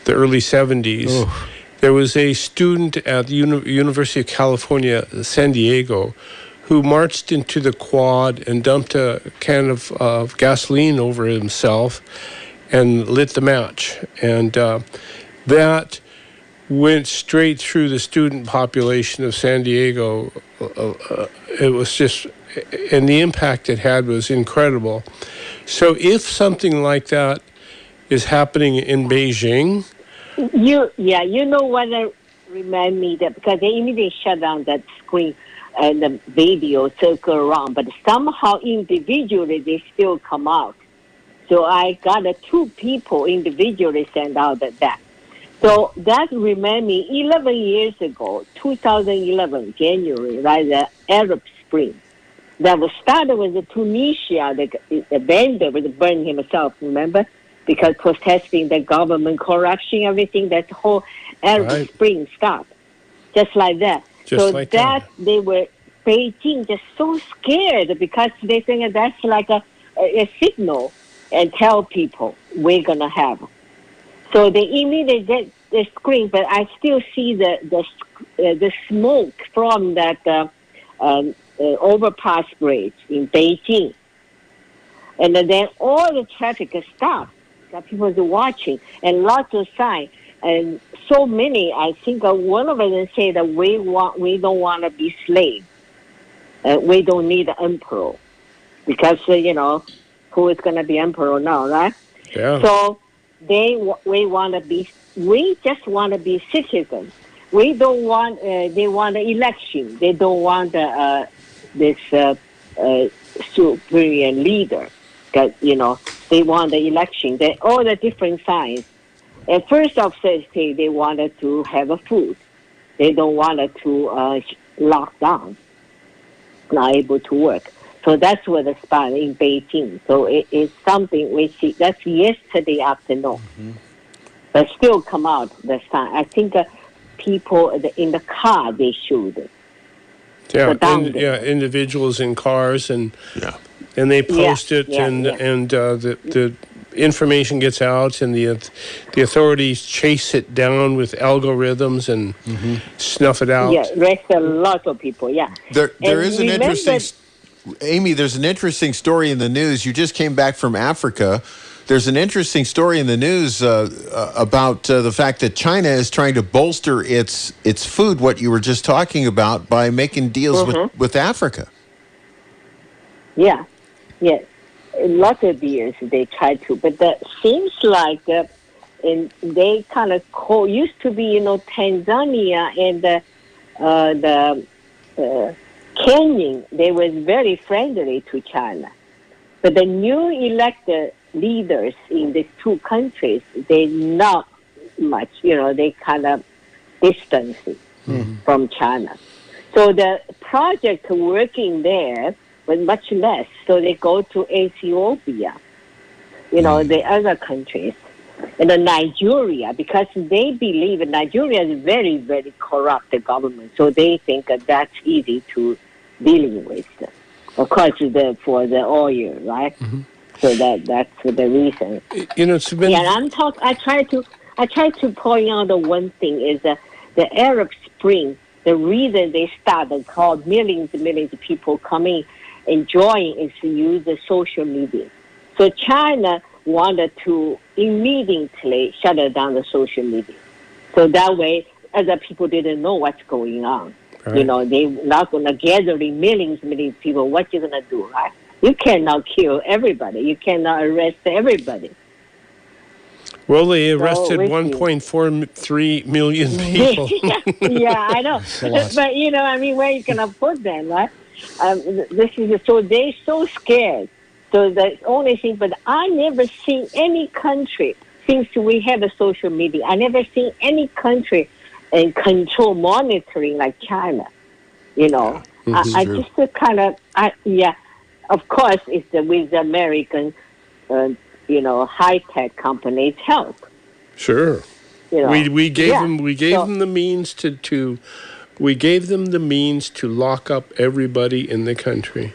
early 70s. Oh. There was a student at the University of California, San Diego, who marched into the quad and dumped a can of gasoline over himself and lit the match. And that went straight through the student population of San Diego. It was just, and the impact it had was incredible. So if something like that is happening in Beijing... You know what remind me that, because they immediately shut down that screen and the video circle around, but somehow individually they still come out. So I got 2 people individually sent out that. So that remind me 11 years ago, 2011, January, right, the Arab Spring. That was started with Tunisia, the vendor was burned himself, remember? Because protesting the government corruption, everything, that whole Arab Spring stopped. Just like that. They were, Beijing just so scared because they think that's like a signal and tell people we're going to have. So they immediately get the screen, but I still see the smoke from that overpass bridge in Beijing. And then all the traffic stopped. People are watching, and lots of signs. And so many, I think one of them said that we don't want to be slaves. We don't need an emperor. Because, who is going to be emperor now, right? Yeah. So we just want to be citizens. we don't want. They want an election. They don't want this superior leader. That they want the election. They all the different signs. At first off, say they wanted to have a food. They don't want it to lock down. Not able to work. So that's where the spot in Beijing. So it's something we see. That's yesterday afternoon. But still come out the sign. I think people in the car, they showed it. Yeah, individuals in cars and they post it and the information gets out and the authorities chase it down with algorithms and snuff it out. Yeah, arrest a lot of people. Yeah. There is an interesting, Amy. There's an interesting story in the news. You just came back from Africa. There's an interesting story in the news about the fact that China is trying to bolster its food, what you were just talking about, by making deals with Africa. Yeah, yes. A lot of years they try to, but that seems like they kind of used to be, Tanzania and the Kenyan, they were very friendly to China. But the new elected leaders in these two countries, they not much, they kind of distancing from China. So the project working there was much less. So they go to Ethiopia, the other countries, and Nigeria, because they believe Nigeria is very, very corrupt government. So they think that's easy to dealing with. Of course, for the oil, right? So that's the reason. It's been. Yeah, I try to point out the one thing is that the Arab Spring. The reason they started called millions and millions of people coming, enjoying is to use the social media. So China wanted to immediately shut down the social media. So that way, other people didn't know what's going on. Right. They're not going to gather millions and millions of people. What you going to do, right? You cannot kill everybody. You cannot arrest everybody. Well, they arrested 1.43 million people. Yeah, I know. But, where you going to put them, right? So they're so scared. So the only thing, but I never seen any country, since we have the social media, I never seen any country control monitoring like China. I just kind of, of course, it's with the American, high-tech companies help. Sure. We gave them the means we gave them the means to lock up everybody in the country.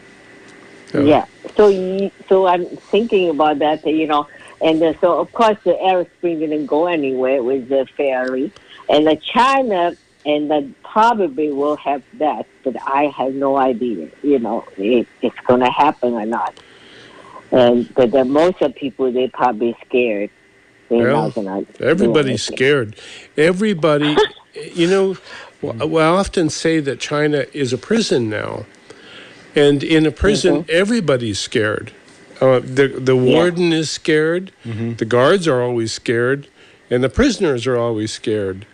Yeah. So I'm thinking about that, and so of course the Arab Spring didn't go anywhere with the ferry, and China and probably will have that, but I have no idea, if it's going to happen or not. But most of the people, they're probably scared. Everybody's scared. Everybody, I often say that China is a prison now. And in a prison, everybody's scared. The warden is scared. The guards are always scared. And the prisoners are always scared.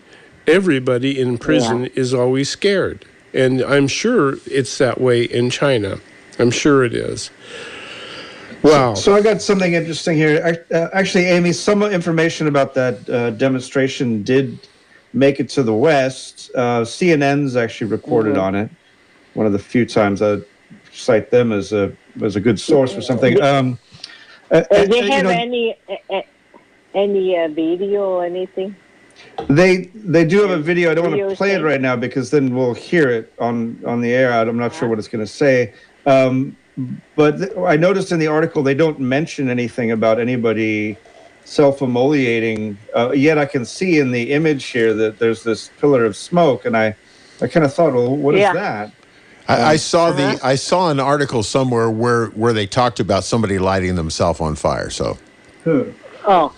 Everybody in prison is always scared. And I'm sure it's that way in China. I'm sure it is. Wow. So I got something interesting here. Actually, Amy, some information about that demonstration did make it to the West. CNN's actually reported on it. One of the few times I cite them as a good source for something. Do they have any video or anything? They do have a video. I don't want to play it right now because then we'll hear it on the air. I'm not sure what it's going to say. But I noticed in the article they don't mention anything about anybody self-immolating. Yet I can see in the image here that there's this pillar of smoke, and I kind of thought, well, what is that? I saw an article somewhere where they talked about somebody lighting themselves on fire. So. Oh,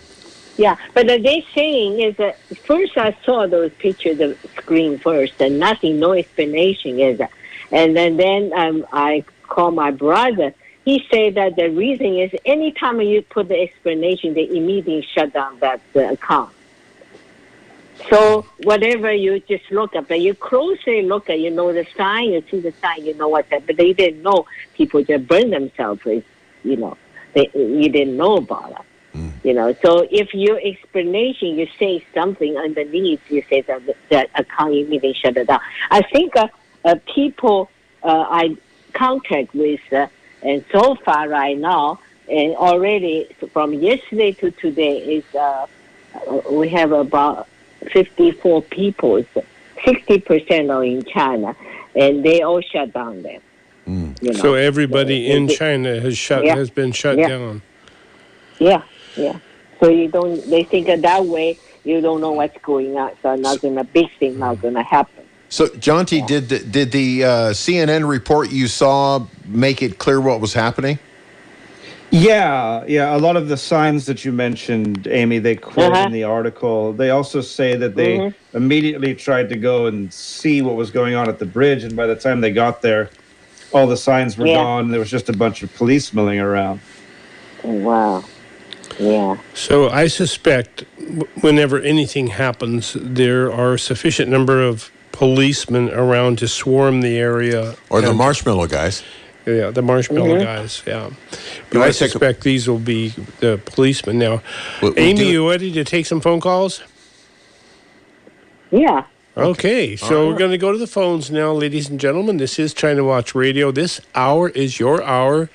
yeah. But they're saying is that first I saw those pictures of screen first, and no explanation is that, and then I called my brother. He said that the reason is anytime you put the explanation, they immediately shut down that account. So whatever you just look at, but you closely look at, you know the sign, you see the sign, you know what's that. But they didn't know people just burn themselves with, you know, you didn't know about it. You know, so if your explanation, you say something underneath, you say that account immediately shut it down. I think people I contact with, and so far right now, and already from yesterday to today is we have about 54 people. 60% are in China, and they all shut down there. You know? So everybody in China has been shut down. Yeah. So they think that way you don't know what's going on. So big thing not gonna happen. So, Jonty, did the CNN report you saw make it clear what was happening? Yeah. A lot of the signs that you mentioned, Amy, they quote in the article. They also say that they immediately tried to go and see what was going on at the bridge, and by the time they got there, all the signs were gone. There was just a bunch of police milling around. Wow. Yeah. So I suspect whenever anything happens, there are a sufficient number of policemen around to swarm the area. Or the marshmallow guys. Yeah, the marshmallow guys, But I suspect these will be the policemen now. Amy, you ready to take some phone calls? Yeah. Okay, so we're going to go to the phones now, ladies and gentlemen. This is China Watch Radio. This hour is your hour.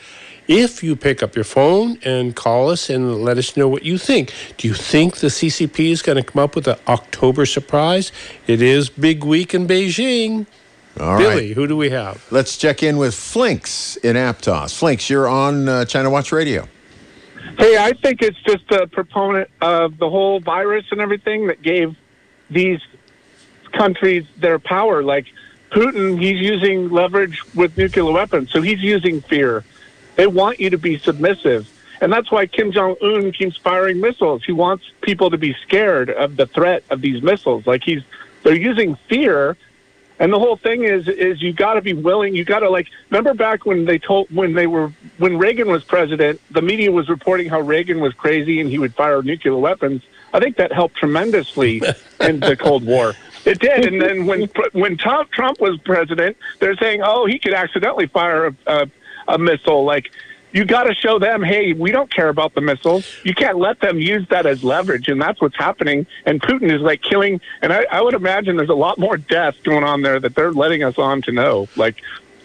If you pick up your phone and call us and let us know what you think. Do you think the CCP is going to come up with an October surprise? It is big week in Beijing. All Billy, right. who do we have? Let's check in with Flinks in Aptos. Flinks, you're on China Watch Radio. Hey, I think it's just a proponent of the whole virus and everything that gave these countries their power. Like Putin, he's using leverage with nuclear weapons, so he's using fear. They want you to be submissive. And that's why Kim Jong-un keeps firing missiles. He wants people to be scared of the threat of these missiles. Like they're using fear. And the whole thing is you got to be willing. You got to remember back when when Reagan was president, the media was reporting how Reagan was crazy and he would fire nuclear weapons. I think that helped tremendously in the Cold War. It did. And then when Trump was president, they're saying, oh, he could accidentally fire a missile. You got to show them, hey, we don't care about the missiles. You can't let them use that as leverage, and that's what's happening. And Putin is killing, and I would imagine there's a lot more death going on there that they're letting us on to know.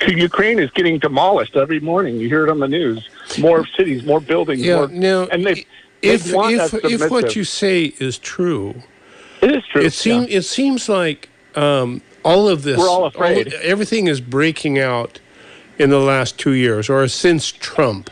Ukraine is getting demolished every morning. You hear it on the news. More cities, more buildings. If what you say is true, it is true. It seems like all of this, we're all afraid. Everything is breaking out in the last 2 years, or since Trump.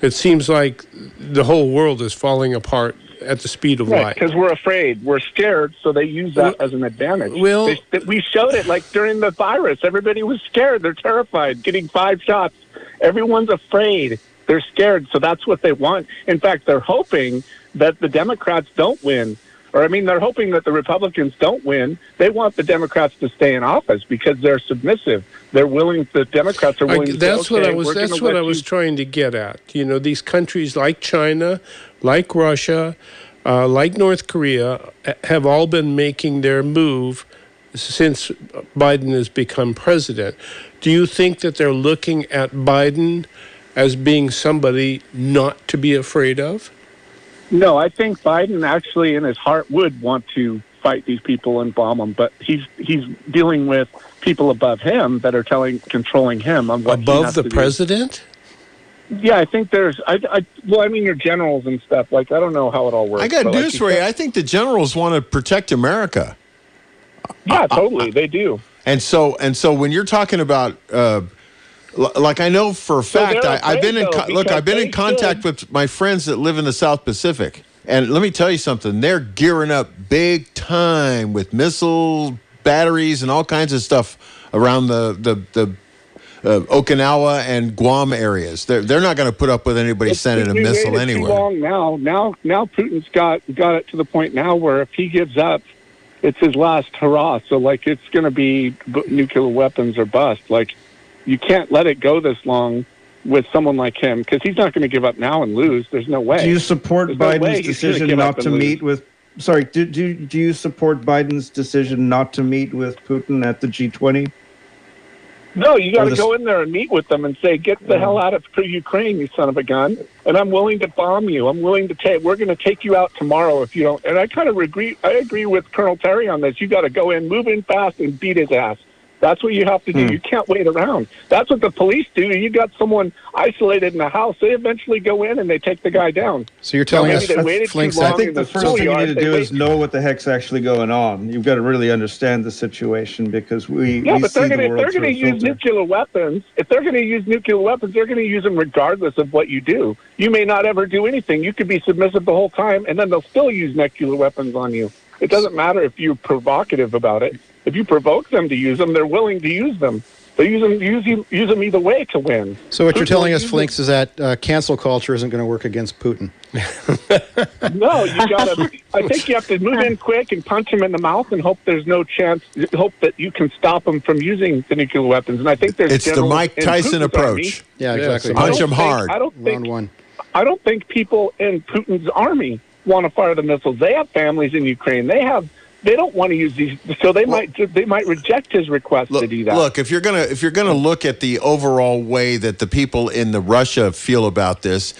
It seems like the whole world is falling apart at the speed of light. Because we're afraid. We're scared, so they use that as an advantage. We showed it during the virus. Everybody was scared. They're terrified, getting 5 shots. Everyone's afraid. They're scared, so that's what they want. In fact, they're hoping that the Democrats don't win. They're hoping that the Republicans don't win. They want the Democrats to stay in office because they're submissive. They're willing. The Democrats are willing. That's what I was trying to get at. These countries like China, like Russia, like North Korea, have all been making their move since Biden has become president. Do you think that they're looking at Biden as being somebody not to be afraid of? No, I think Biden actually in his heart would want to fight these people and bomb them, but he's dealing with people above him that are controlling him on what above the president. Yeah, I think there's. Your generals and stuff. I don't know how it all works. I got news for you. I think the generals want to protect America. Yeah, totally, they do. And so when you're talking about. I know for a fact, I've been in contact with my friends that live in the South Pacific, and let me tell you something. They're gearing up big time with missiles, batteries, and all kinds of stuff around the Okinawa and Guam areas. They're not going to put up with anybody sending a missile anywhere. Too long now Putin's got it to the point now where if he gives up, it's his last hurrah. So it's going to be nuclear weapons or bust. You can't let it go this long with someone like him because he's not going to give up now and lose. There's no way. Do you support Biden's decision not to meet with sorry, do you support Biden's decision not to meet with Putin at the G20? No, you got to go in there and meet with them and say, "Get the hell out of Ukraine, you son of a gun!" And I'm willing to bomb you. I'm willing to take. We're going to take you out tomorrow if you don't. And I kind of agree. I agree with Colonel Terry on this. You got to go in, move in fast, and beat his ass. That's what you have to do. You can't wait around. That's what the police do. You got someone isolated in the house. They eventually go in and they take the guy down. So you're telling us, Flinks, I think the first thing you need to do is know what the heck's actually going on. You've got to really understand the situation because we but see they're going to use nuclear weapons. If they're going to use nuclear weapons, they're going to use them regardless of what you do. You may not ever do anything. You could be submissive the whole time, and then they'll still use nuclear weapons on you. It doesn't matter if you're provocative about it. If you provoke them to use them, they're willing to use them. They use them either way to win. So what you're telling us, Flinks, is that cancel culture isn't going to work against Putin. No, you got to. I think you have to move in quick and punch him in the mouth and hope there's no chance. Hope that you can stop him from using the nuclear weapons. And I think there's. It's the Mike Tyson approach. Yeah, exactly. Punch him hard. I don't think people in Putin's army want to fire the missiles. They have families in Ukraine. They don't want to use these, so they might reject his request to do that. Look, if you're gonna look at the overall way that the people in the Russia feel about this,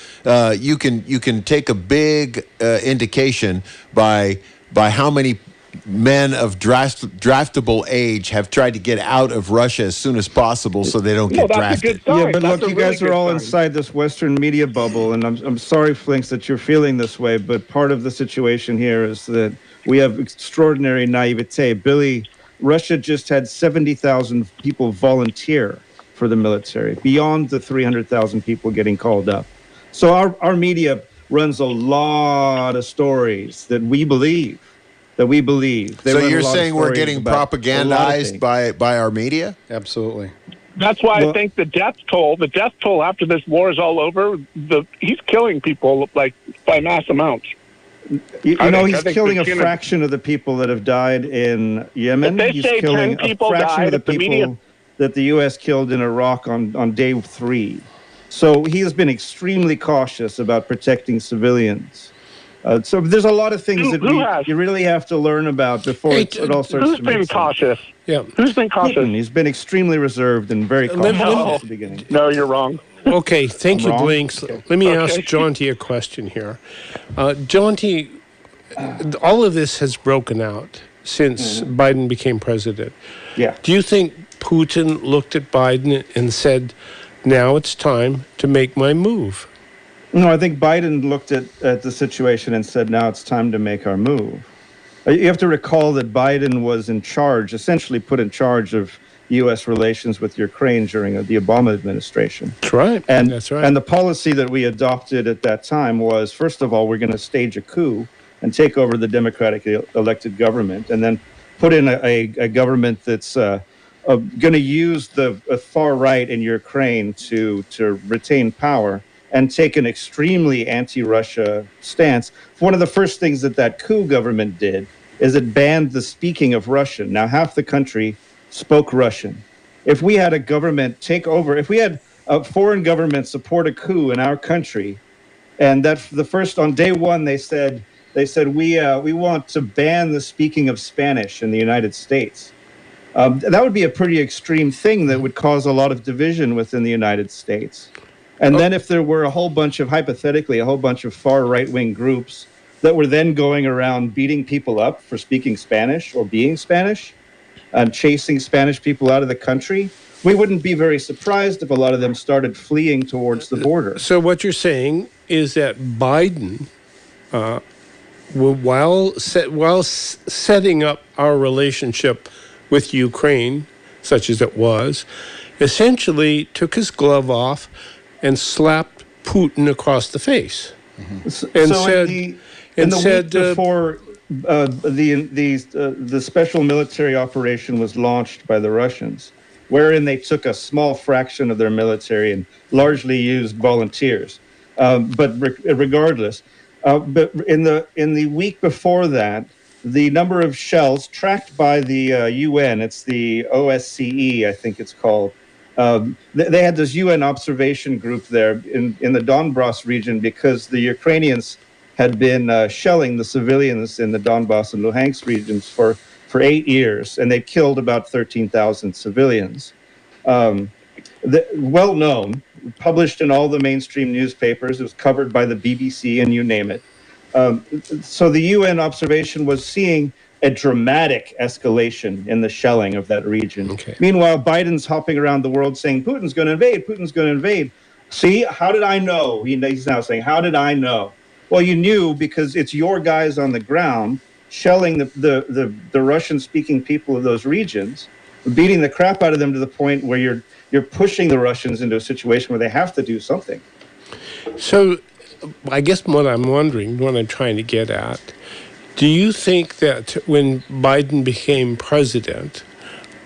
you can take a big indication by how many men of draftable age have tried to get out of Russia as soon as possible so they don't get drafted. Yeah, but look, you guys are all inside this Western media bubble, and I'm sorry, Flinks, that you're feeling this way, but part of the situation here is that we have extraordinary naivete. Russia just had 70,000 people volunteer for the military, beyond the 300,000 people getting called up. So our media runs a lot of stories that we believe. So you're saying we're getting propagandized by our media? Absolutely. That's why I think the death toll after this war is all over, he's killing people like by mass amounts. He's killing a fraction of the people that have died in Yemen. If they he's say killing 10 people a fraction died, of the people that the U.S. killed in Iraq on day 3. So he has been extremely cautious about protecting civilians. So there's a lot of things you really have to learn about before it all starts to make sense. Who's been cautious? Yeah. Who's been cautious? Putin. He's been extremely reserved and very cautious at the beginning. No, you're wrong. Okay, thank you, Blinks. Let me ask Jaunty a question here. Jaunty, all of this has broken out since Biden became president. Yeah. Do you think Putin looked at Biden and said, now it's time to make my move? No, I think Biden looked at the situation and said, now it's time to make our move. You have to recall that Biden was essentially put in charge of U.S. relations with Ukraine during the Obama administration. That's right. That's right. And the policy that we adopted at that time was, first of all, we're going to stage a coup and take over the democratically elected government, and then put in a government that's going to use the far right in Ukraine to retain power and take an extremely anti-Russia stance. One of the first things that coup government did is it banned the speaking of Russian. Now, half the country spoke Russian. If we had a government take over, if we had a foreign government support a coup in our country, and that on day one they said we want to ban the speaking of Spanish in the United States. That would be a pretty extreme thing that would cause a lot of division within the United States. And then if there were hypothetically a whole bunch of far right-wing groups that were then going around beating people up for speaking Spanish or being Spanish, and chasing Spanish people out of the country, we wouldn't be very surprised if a lot of them started fleeing towards the border. So what you're saying is that Biden, while setting up our relationship with Ukraine, such as it was, essentially took his glove off and slapped Putin across the face, and said, in the week before the special military operation was launched by the Russians, wherein they took a small fraction of their military and largely used volunteers. But regardless, but in the week before that, the number of shells tracked by the UN, it's the OSCE, I think it's called. They had this UN observation group there in the Donbass region because the Ukrainians had been shelling the civilians in the Donbass and Luhansk regions for 8 years, and they killed about 13,000 civilians. Well known, published in all the mainstream newspapers. It was covered by the BBC and you name it. So the UN observation was seeing a dramatic escalation in the shelling of that region. Okay. Meanwhile, Biden's hopping around the world saying, Putin's going to invade, Putin's going to invade. See, how did I know? He's now saying, how did I know? Well, you knew because it's your guys on the ground shelling the Russian-speaking people of those regions, beating the crap out of them to the point where you're pushing the Russians into a situation where they have to do something. So I guess what I'm wondering, what I'm trying to get at, do you think that when Biden became president,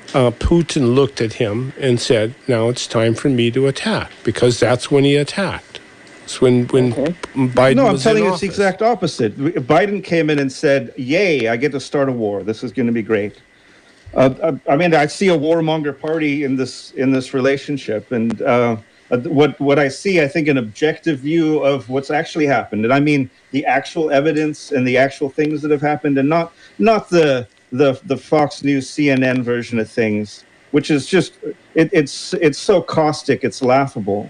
Putin looked at him and said, now it's time for me to attack, because that's when he attacked. It's when Biden No, I'm was telling in you it's the office. exact opposite. Biden came in and said, yay, I get to start a war. This is going to be great. I mean, I see a warmonger party in this relationship, and what I see, I think, an objective view of what's actually happened, and I mean the actual evidence and the actual things that have happened, and not the Fox News, CNN version of things, which is just it's so caustic, it's laughable,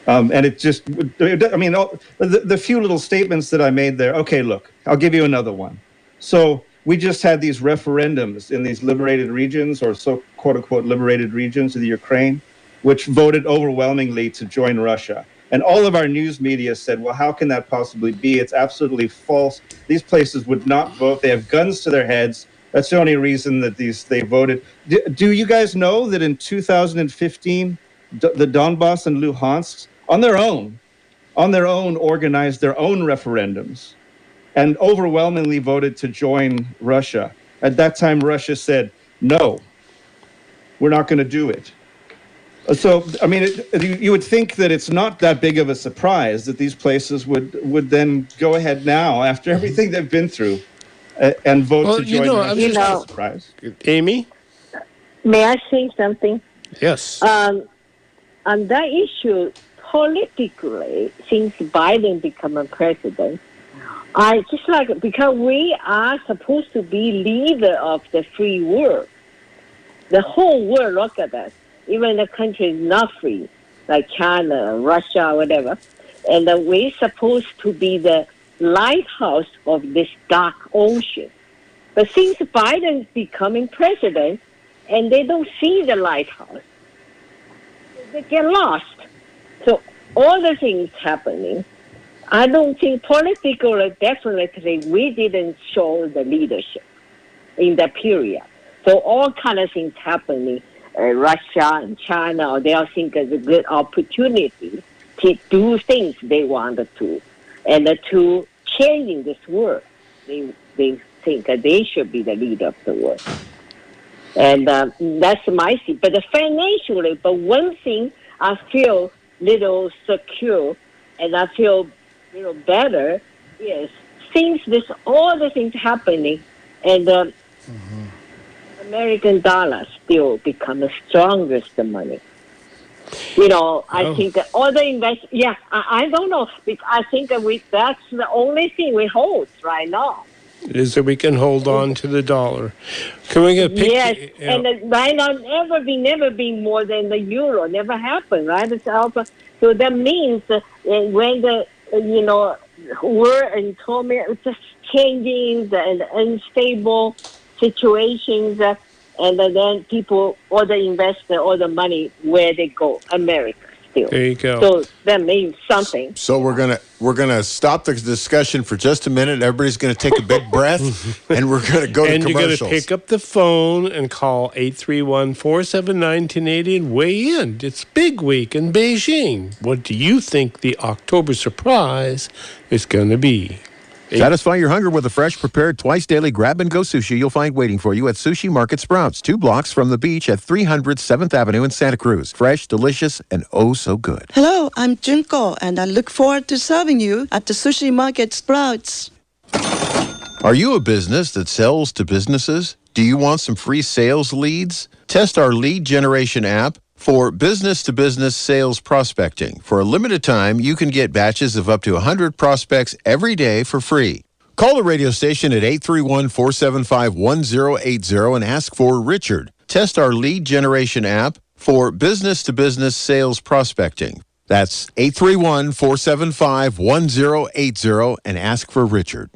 and it just, I mean, the few little statements that I made there. Okay, look, I'll give you another one. So we just had these referendums in these liberated regions, or so quote unquote liberated regions of the Ukraine, which voted overwhelmingly to join Russia. And all of our news media said, well, how can that possibly be? It's absolutely false. These places would not vote. They have guns to their heads. That's the only reason that they voted. Do you guys know that in 2015, the Donbass and Luhansk, on their own, organized their own referendums and overwhelmingly voted to join Russia? At that time, Russia said, no, we're not going to do it. So, I mean, you would think that it's not that big of a surprise that these places would then go ahead now, after everything they've been through, and vote to join Russia. It's not a surprise. Amy? May I say something? Yes. On that issue, politically, since Biden became a president, I just like, because we are supposed to be leader of the free world. The whole world look at us. Even the country is not free, like China, Russia, whatever. And we're supposed to be the lighthouse of this dark ocean. But since Biden's becoming president, and they don't see the lighthouse, they get lost. So all the things happening, I don't think politically, definitely, we didn't show the leadership in that period. So all kind of things happening. Russia and China, they all think it's a good opportunity to do things they wanted to, and to changing this world. They think that they should be the leader of the world, and that's my thing. But financially, but one thing I feel little secure, and I feel better is since this all the things happening, and. American dollar still become the strongest money. I think that all the I don't know. I think that that's the only thing we hold right now. Is that we can hold on to the dollar. Can we get a picture? Yes, and right now never been more than the euro. Never happened, right? So that means when the war and torment just changing and unstable situations, and then people, all the investor, all the money, where they go, America still. There you go. So that means something. So we're gonna stop the discussion for just a minute. Everybody's gonna take a big breath, and we're gonna go to and commercials. you're gonna pick up the phone and call 831-479-1080 and weigh in. It's Big Week in Beijing. What do you think the October surprise is gonna be? Satisfy your hunger with a fresh, prepared, twice-daily grab-and-go sushi you'll find waiting for you at Sushi Market Sprouts, 2 blocks from the beach at 300 7th Avenue in Santa Cruz. Fresh, delicious, and oh so good. Hello, I'm Junko, and I look forward to serving you at the Sushi Market Sprouts. Are you a business that sells to businesses? Do you want some free sales leads? Test our lead generation app, for business-to-business sales prospecting. For a limited time, you can get batches of up to 100 prospects every day for free. Call the radio station at 831-475-1080 and ask for Richard. Test our lead generation app for business-to-business sales prospecting. That's 831-475-1080 and ask for Richard.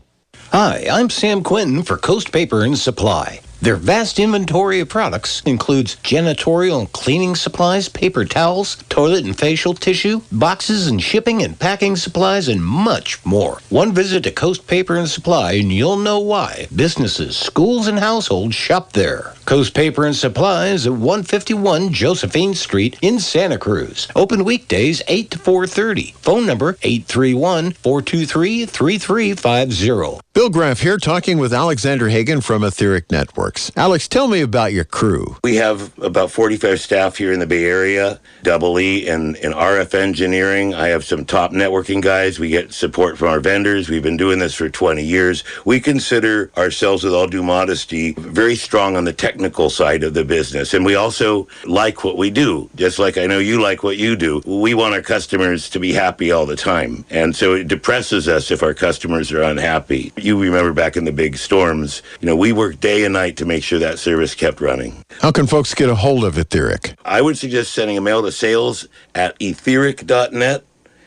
Hi, I'm Sam Quinton for Coast Paper and Supply. Their vast inventory of products includes janitorial and cleaning supplies, paper towels, toilet and facial tissue, boxes and shipping and packing supplies, and much more. One visit to Coast Paper and Supply and you'll know why businesses, schools, and households shop there. Coast Paper and Supply is at 151 Josephine Street in Santa Cruz. Open weekdays 8 to 4:30. Phone number 831-423-3350. Bill Graff here, talking with Alexander Hagan from Etheric Networks. Alex, tell me about your crew. We have about 45 staff here in the Bay Area, double E and in RF engineering. I have some top networking guys. We get support from our vendors. We've been doing this for 20 years. We consider ourselves, with all due modesty, very strong on the technical side of the business. And we also like what we do, just like I know you like what you do. We want our customers to be happy all the time. And so it depresses us if our customers are unhappy. You remember back in the big storms, we worked day and night to make sure that service kept running. How can folks get a hold of Etheric? I would suggest sending a mail to sales@etheric.net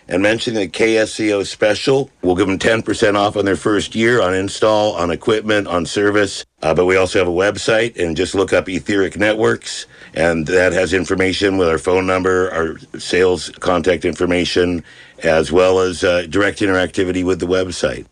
and mentioning the KSCO special. We'll give them 10% off on their first year on install, on equipment, on service. But we also have a website, and just look up Etheric Networks, and that has information with our phone number, our sales contact information, as well as direct interactivity with the website.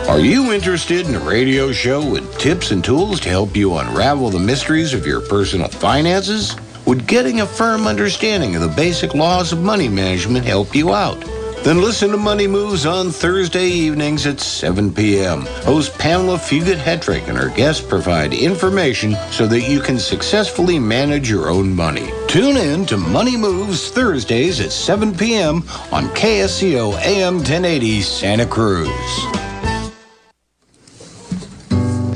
Are you interested in a radio show with tips and tools to help you unravel the mysteries of your personal finances? Would getting a firm understanding of the basic laws of money management help you out? Then listen to Money Moves on Thursday evenings at 7 p.m. Host Pamela Fugit-Hetrick and her guests provide information so that you can successfully manage your own money. Tune in to Money Moves Thursdays at 7 p.m. on KSCO AM 1080 Santa Cruz.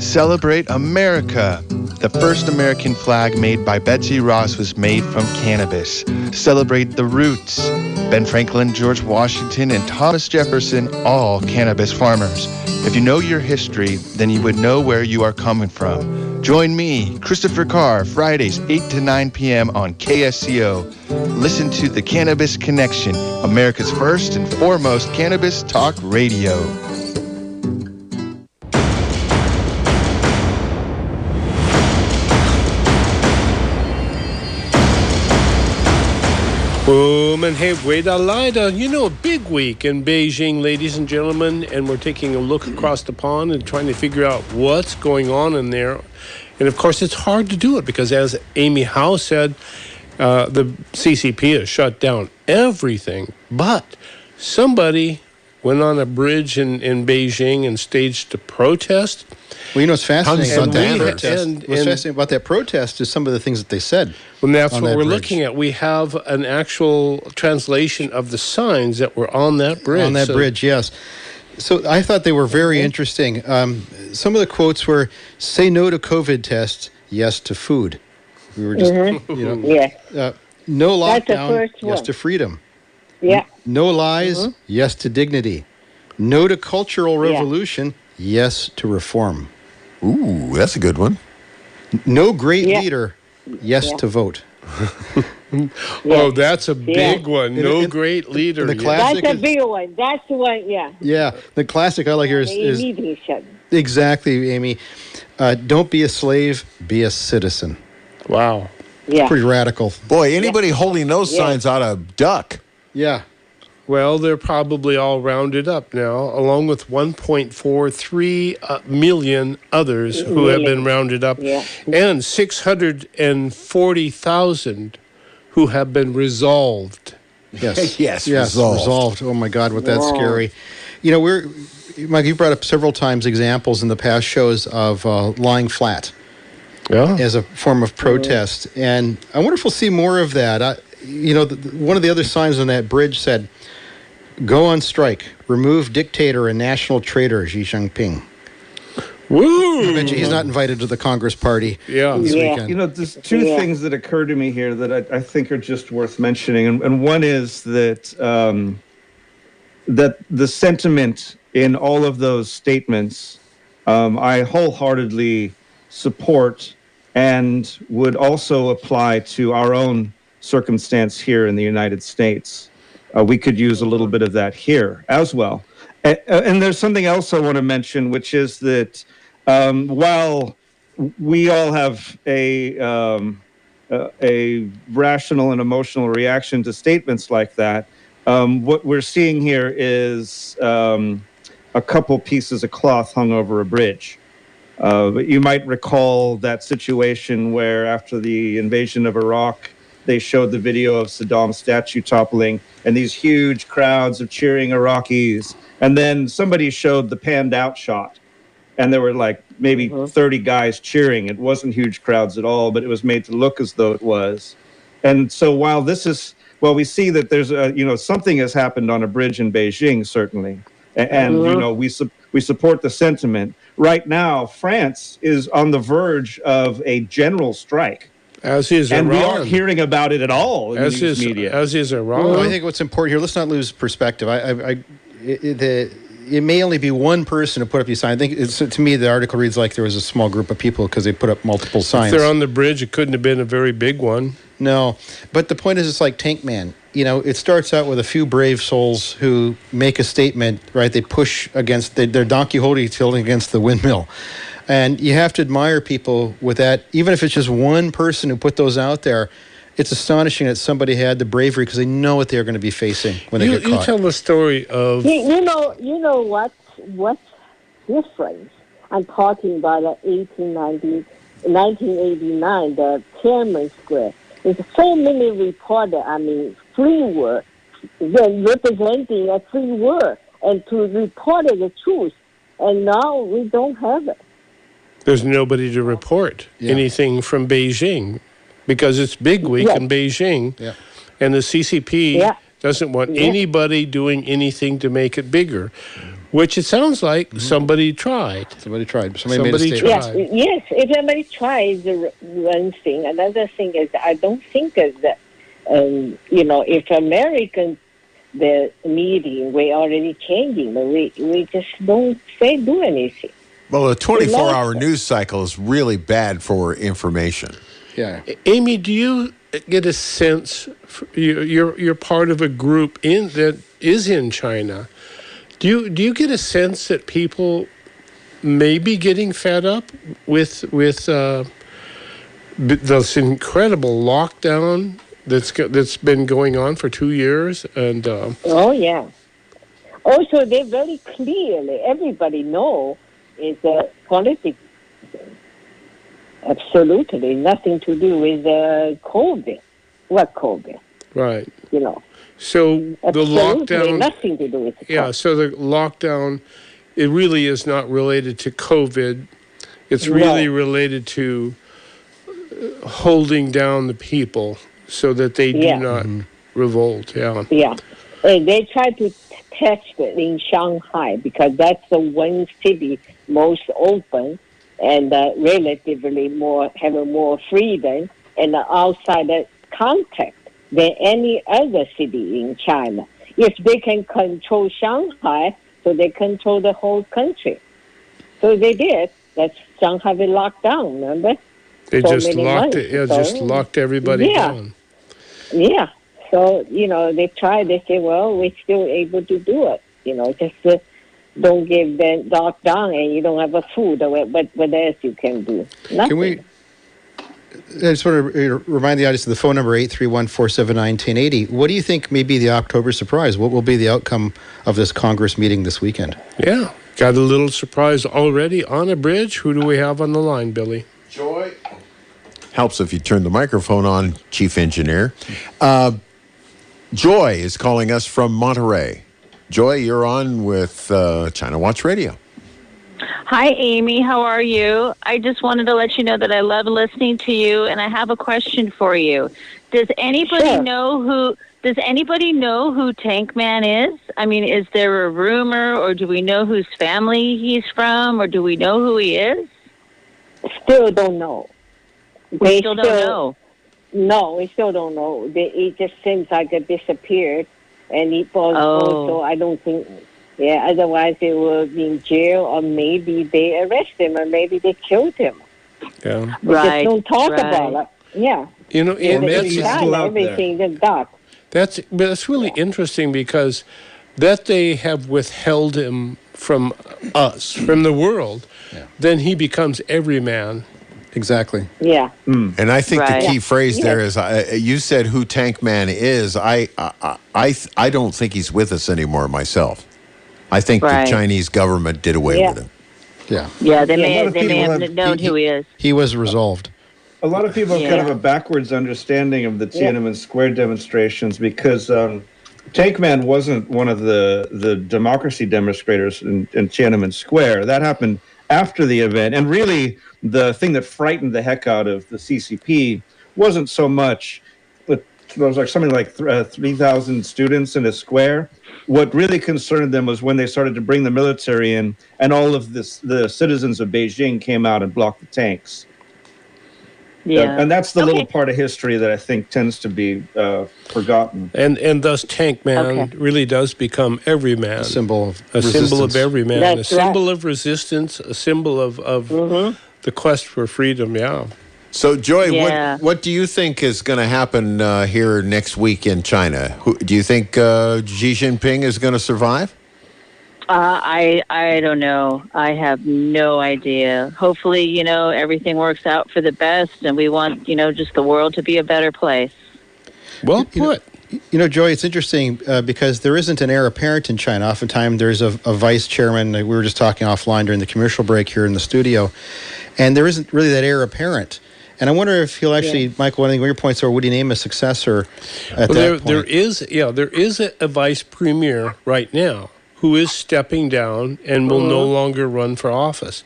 Celebrate America. The first American flag made by Betsy Ross was made from cannabis. Celebrate the roots. Ben Franklin, George Washington, and Thomas Jefferson, all cannabis farmers. If you know your history, then you would know where you are coming from. Join me, Christopher Carr, Fridays 8 to 9 p.m. on KSCO. Listen to The Cannabis Connection, America's first and foremost cannabis talk radio. Boom and hey, wait a lida. Big week in Beijing, ladies and gentlemen, and we're taking a look across the pond and trying to figure out what's going on in there. And of course, it's hard to do it because, as Amy Howe said, the CCP has shut down everything. But somebody went on a bridge in Beijing and staged a protest. Well, what's fascinating about that protest? What's fascinating about that protest is some of the things that they said. Well, that's what we're looking at. We have an actual translation of the signs that were on that bridge. On that bridge, yes. So I thought they were very interesting. Some of the quotes were, "Say no to COVID tests, yes to food." We were just, no lockdown, yes to freedom. Yeah. No lies, yes to dignity. No to cultural revolution, yes to reform. Ooh, that's a good one. No great leader, yes to vote. Oh, that's a big one. No great leader. The classic that's a big one. That's the one, yeah. Yeah, the classic I like here is exactly, Amy. Don't be a slave, be a citizen. Wow. Yeah. Pretty radical. Boy, anybody holding those signs ought to duck. Yeah. Well, they're probably all rounded up now, along with 1.43 million others who have been rounded up, and 640,000 who have been resolved. Yes. yes, resolved. Oh my God, that's scary. Mike, you brought up several times examples in the past shows of lying flat as a form of protest, and I wonder if we'll see more of that. One of the other signs on that bridge said, "Go on strike. Remove dictator and national traitor Xi Jinping." Woo! I bet you he's not invited to the Congress party this weekend. You know, there's two things that occur to me here that I think are just worth mentioning, and one is that that the sentiment in all of those statements, I wholeheartedly support, and would also apply to our own circumstance here in the United States. We could use a little bit of that here as well. And there's something else I want to mention, which is that while we all have a rational and emotional reaction to statements like that, what we're seeing here is a couple pieces of cloth hung over a bridge. But you might recall that situation where after the invasion of Iraq, they showed the video of Saddam's statue toppling and these huge crowds of cheering Iraqis. And then somebody showed the panned out shot. And there were like maybe 30 guys cheering. It wasn't huge crowds at all, but it was made to look as though it was. And so while we see that there's something has happened on a bridge in Beijing, certainly. And we support the sentiment. Right now, France is on the verge of a general strike. As is and Iran. We aren't hearing about it at all in the news media. As is Iran. Well, I think what's important here, let's not lose perspective. It may only be one person who put up these signs. I think, to me, the article reads like there was a small group of people because they put up multiple signs. If they're on the bridge, it couldn't have been a very big one. No, but the point is, it's like Tank Man. You know, it starts out with a few brave souls who make a statement, right? They push against, they're Don Quixote tilting against the windmill. And you have to admire people with that, even if it's just one person who put those out there. It's astonishing that somebody had the bravery because they know what they're going to be facing when they get caught. You tell the story of... You know what's different? I'm talking about the 1989, the Tiananmen Square. There's so many reporters, free word, representing a free word, and to report the truth. And now we don't have it. There's nobody to report anything from Beijing because it's big week in Beijing, and the CCP doesn't want anybody doing anything to make it bigger, which it sounds like somebody tried. Somebody made a statement. Yes, if somebody tries one thing. Another thing is I don't think that, if American, the meeting, we're already changing, but we just don't do anything. Well, a 24-hour news cycle is really bad for information. Yeah. Amy, do you get a sense, you're part of a group that is in China, do you get a sense that people may be getting fed up with this incredible lockdown that's been going on for 2 years? And oh, yeah. Also, they very clearly, everybody know, is politics. Absolutely nothing to do with COVID. What COVID? Right. Absolutely So the lockdown, nothing to do with COVID. Yeah. So the lockdown, it really is not related to COVID. It's really related to holding down the people so that they do not revolt. Yeah. Yeah. And they try to test it in Shanghai because that's the one city most open and relatively have more freedom and outside contact than any other city in China. If they can control Shanghai, so they control the whole country. So they did. That's Shanghai was locked down, remember? They just locked it. Yeah, just locked everybody down. Yeah. So, they tried. They say, well, we're still able to do it. Just don't give them lockdown and you don't have a food. What else you can do? Nothing. I just want to remind the audience of the phone number, 831-479-1080. What do you think may be the October surprise? What will be the outcome of this Congress meeting this weekend? Yeah, got a little surprise already on a bridge. Who do we have on the line, Billy? Joy. Helps if you turn the microphone on, Chief Engineer. Joy is calling us from Monterey. Joy, you're on with China Watch Radio. Hi, Amy. How are you? I just wanted to let you know that I love listening to you, and I have a question for you. Does anybody know Does anybody know who Tank Man is? I mean, is there a rumor, or do we know whose family he's from, or do we know who he is? Still don't know. We still don't know. No, we still don't know. It just seems like it disappeared, and it was also, I don't think, otherwise they will be in jail, or maybe they arrest him, or maybe they killed him. Yeah. They just don't talk about it. Yeah. You know, and everything is dark. That's really interesting, because that they have withheld him from us, from the world, then he becomes every man. Exactly. Yeah. And I think the key phrase there is, you said who Tank Man is. I don't think he's with us anymore myself. I think the Chinese government did away with him. Yeah. Yeah, they may have known who he is. He was resolved. A lot of people have kind of a backwards understanding of the Tiananmen Square demonstrations, because Tank Man wasn't one of the democracy demonstrators in Tiananmen Square. That happened after the event. And really, the thing that frightened the heck out of the CCP wasn't so much, but there was like something like 3,000 students in a square. What really concerned them was when they started to bring the military in, and all of the citizens of Beijing came out and blocked the tanks. Yeah. And that's the little part of history that I think tends to be forgotten. And thus Tank Man really does become every man. A symbol of symbol of every man. That's a symbol of resistance, a symbol of the quest for freedom, So, Joy, what do you think is going to happen here next week in China? Do you think Xi Jinping is going to survive? I don't know. I have no idea. Hopefully, everything works out for the best, and we want, just the world to be a better place. Well put. Joy, it's interesting because there isn't an heir apparent in China. Oftentimes there's a vice chairman. We were just talking offline during the commercial break here in the studio, and there isn't really that heir apparent. And I wonder if he'll actually, Michael, one of your points, or would he name a successor at that point? There is a vice premier right now who is stepping down and will no longer run for office.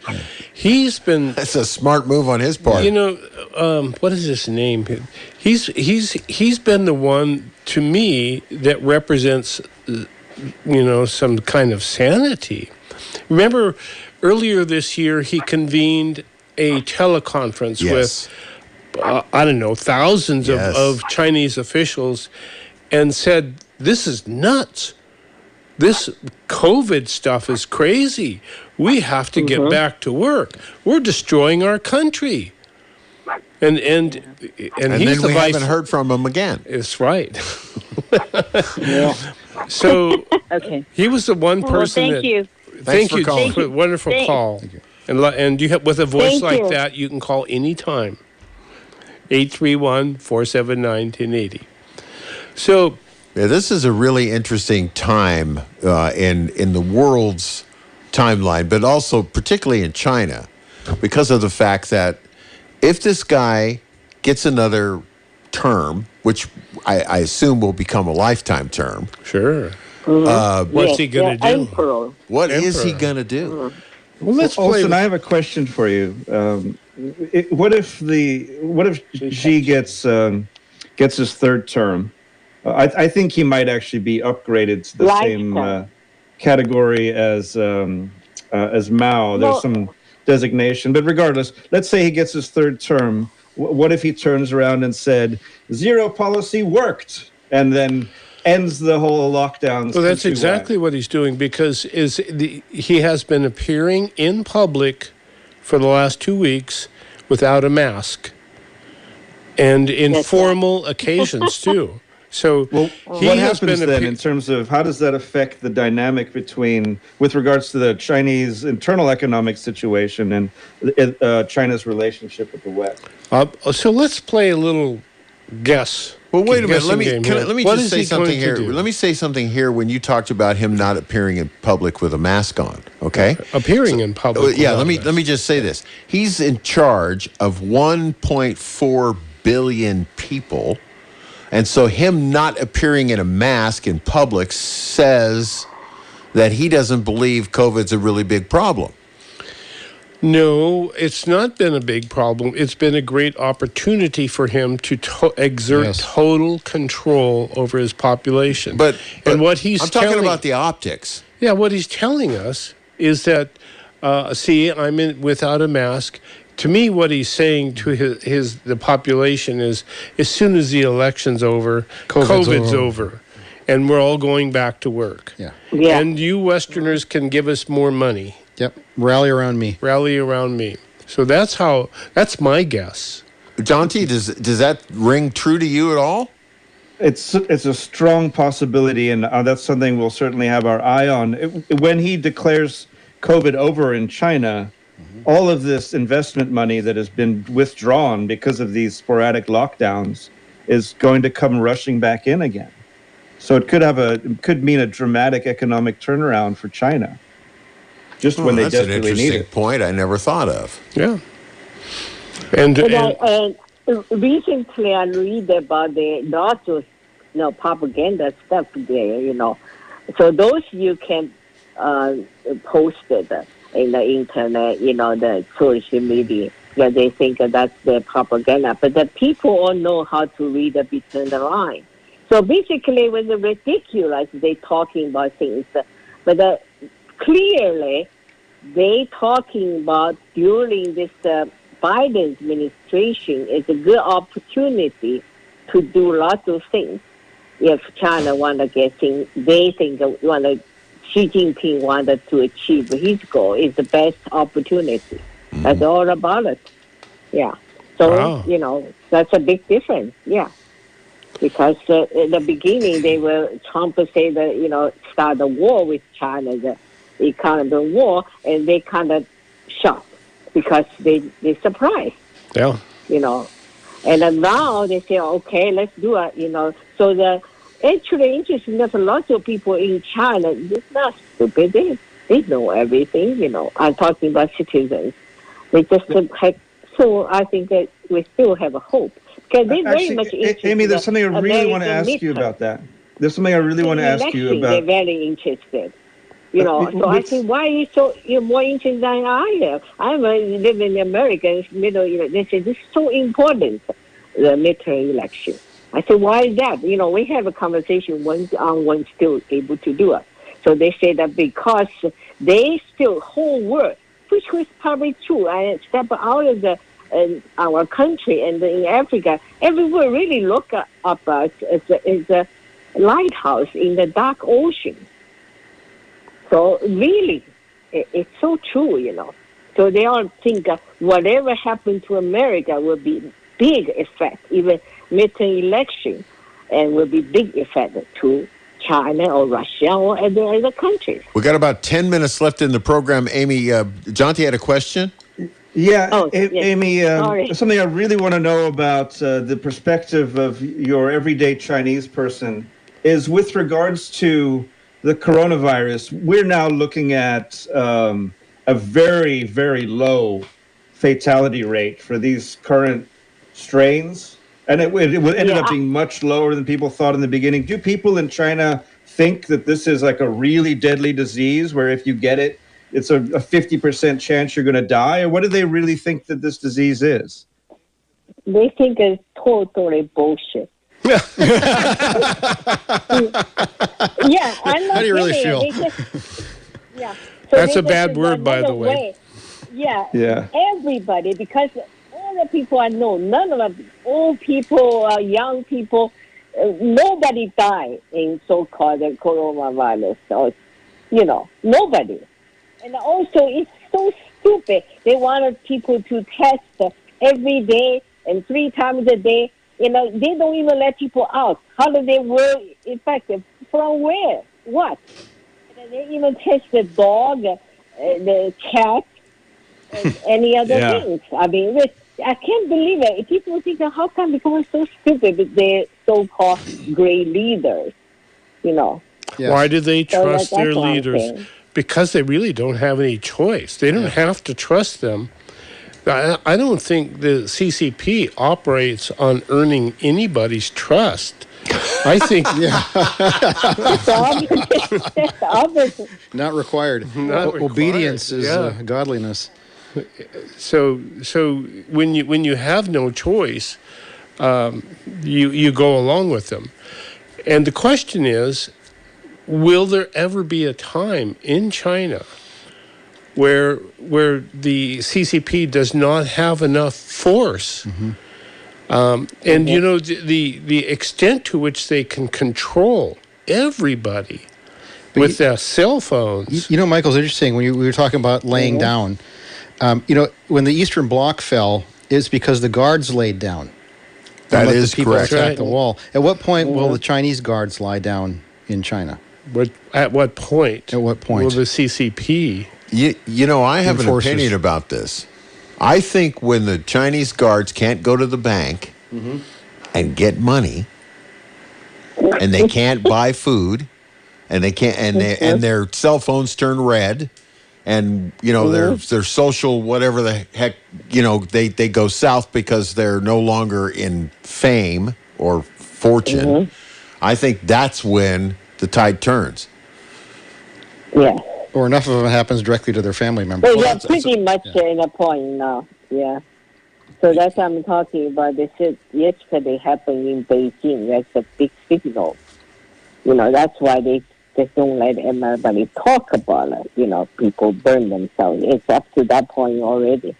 He's been... That's a smart move on his part. What is his name? He's been the one, to me, that represents, some kind of sanity. Remember, earlier this year, he convened a teleconference with, thousands of Chinese officials, and said, this is nuts. This COVID stuff is crazy. We have to get back to work. We're destroying our country. And he's then we haven't heard from him again. That's right. So he was the one person. Thank you. Thank you. Calling. For a wonderful call. And you have, with a voice like that, you can call anytime. 831-479-1080. So. Yeah, this is a really interesting time in the world's timeline, but also particularly in China, because of the fact that if this guy gets another term, which I assume will become a lifetime term. Sure. What's he going to do? What is he going to do? Well, let's play. Olson, I have a question for you. What if Xi gets his third term? I think he might actually be upgraded to the same category as Mao. There's some designation, but regardless, let's say he gets his third term. What if he turns around and said, zero policy worked, and then ends the whole lockdown? Well, that's exactly what he's doing, because he has been appearing in public for the last 2 weeks without a mask, and in formal occasions too. So what happens then in terms of how does that affect the dynamic with regards to the Chinese internal economic situation and China's relationship with the West? So let's play a little guess. Well, wait a minute. Let me just say something here. Let me say something here. When you talked about him not appearing in public with a mask on, okay? Appearing in public. Yeah. Let me just say this. He's in charge of 1.4 billion people. And so him not appearing in a mask in public says that he doesn't believe COVID's a really big problem. No, it's not been a big problem. It's been a great opportunity for him to exert total control over his population. But and what he's I'm talking about the optics. Yeah, what he's telling us is that, see, I'm in without a mask. To me, what he's saying to the population is, as soon as the election's over, COVID's over, and we're all going back to work. Yeah. And you Westerners can give us more money. Yep. Rally around me. Rally around me. So that's my guess. Jonty, does that ring true to you at all? It's a strong possibility, and that's something we'll certainly have our eye on. When he declares COVID over in China, all of this investment money that has been withdrawn because of these sporadic lockdowns is going to come rushing back in again. So it could mean a dramatic economic turnaround for China. Just when they desperately need it. That's an interesting point I never thought of. Yeah. Recently, I read about the lots of propaganda stuff there. So those you can post it in the internet, the social media, because they think that's the propaganda. But the people all know how to read between the lines. So basically, when the ridiculous, they talking about things, but clearly, they talking about during this Biden administration is a good opportunity to do lots of things. If China want to get things, they think Xi Jinping wanted to achieve his goal. Is the best opportunity. That's all about it. Yeah. So that's a big difference. Yeah. Because in the beginning, Trump say that, start a war with China, the economic war, and they kind of shocked because they surprised. Yeah. And then now they say, okay, let's do it, So actually interesting enough, lots of people in China, they're not stupid. They know everything, I'm talking about citizens. They just so I think that we still have a hope. Because they're very much interested. Amy, there's something I really want to ask you about that. There's something I really want to ask you about. They're very interested. So I think, why are you're more interested than I am? I live in America, they say this is so important, the midterm election. I said, why is that? We have a conversation one still able to do it. So they say that because they still whole world, which was probably true. I step out of our country and in Africa, everyone really look up us as a lighthouse in the dark ocean. So really, it's so true, So they all think whatever happened to America will be big effect, even midterm election, and will be big effect to China or Russia or other countries. We got about 10 minutes left in the program. Amy, Jonty had a question? Yeah, Amy, something I really want to know about the perspective of your everyday Chinese person is with regards to the coronavirus. We're now looking at a very, very low fatality rate for these current strains. And it ended up being much lower than people thought in the beginning. Do people in China think that this is like a really deadly disease where if you get it, it's a 50% chance you're going to die? Or what do they really think that this disease is? They think it's totally bullshit. Yeah, I'm not. How do you really feel? So that's a bad word, by the way. Yeah. Everybody, because all the people I know, none of them, old people, young people, nobody died in so-called coronavirus. Or, nobody. And also, it's so stupid. They wanted people to test every day and 3 times a day. They don't even let people out. How do they work effective? From where? What? And they even test the dog, the cat, and any other things. I mean, I can't believe it. People think, how come become so stupid with their so-called great leaders? Why do they trust their leaders? Because they really don't have any choice. They don't have to trust them. I don't think the CCP operates on earning anybody's trust. I think... Not required. Obedience is godliness. So when you have no choice, you go along with them. And the question is, will there ever be a time in China where the CCP does not have enough force? And you know, the extent to which they can control everybody with their cell phones. You know, Michael, it's interesting when we were talking about laying down. You know, when the Eastern Bloc fell, it's because the guards laid down. That let is the people correct. attack the wall. At what point will the Chinese guards lie down in China? At what point? At what point? Will the CCP? You know, I have Enforcers. an opinion about this. I think when the Chinese guards can't go to the bank and get money, and they can't buy food, and they can't, and their cell phones turn red, and you know their social whatever the heck, you know, they go south because they're no longer in fame or fortune. I think that's when the tide turns. Yeah. Or enough of it happens directly to their family members. Well, they're pretty much in a point now. Yeah. So that's what I'm talking about. This yesterday happened in Beijing. That's a big signal. You know, that's why they just don't let everybody talk about it. You know, people burn themselves. It's up to that point already.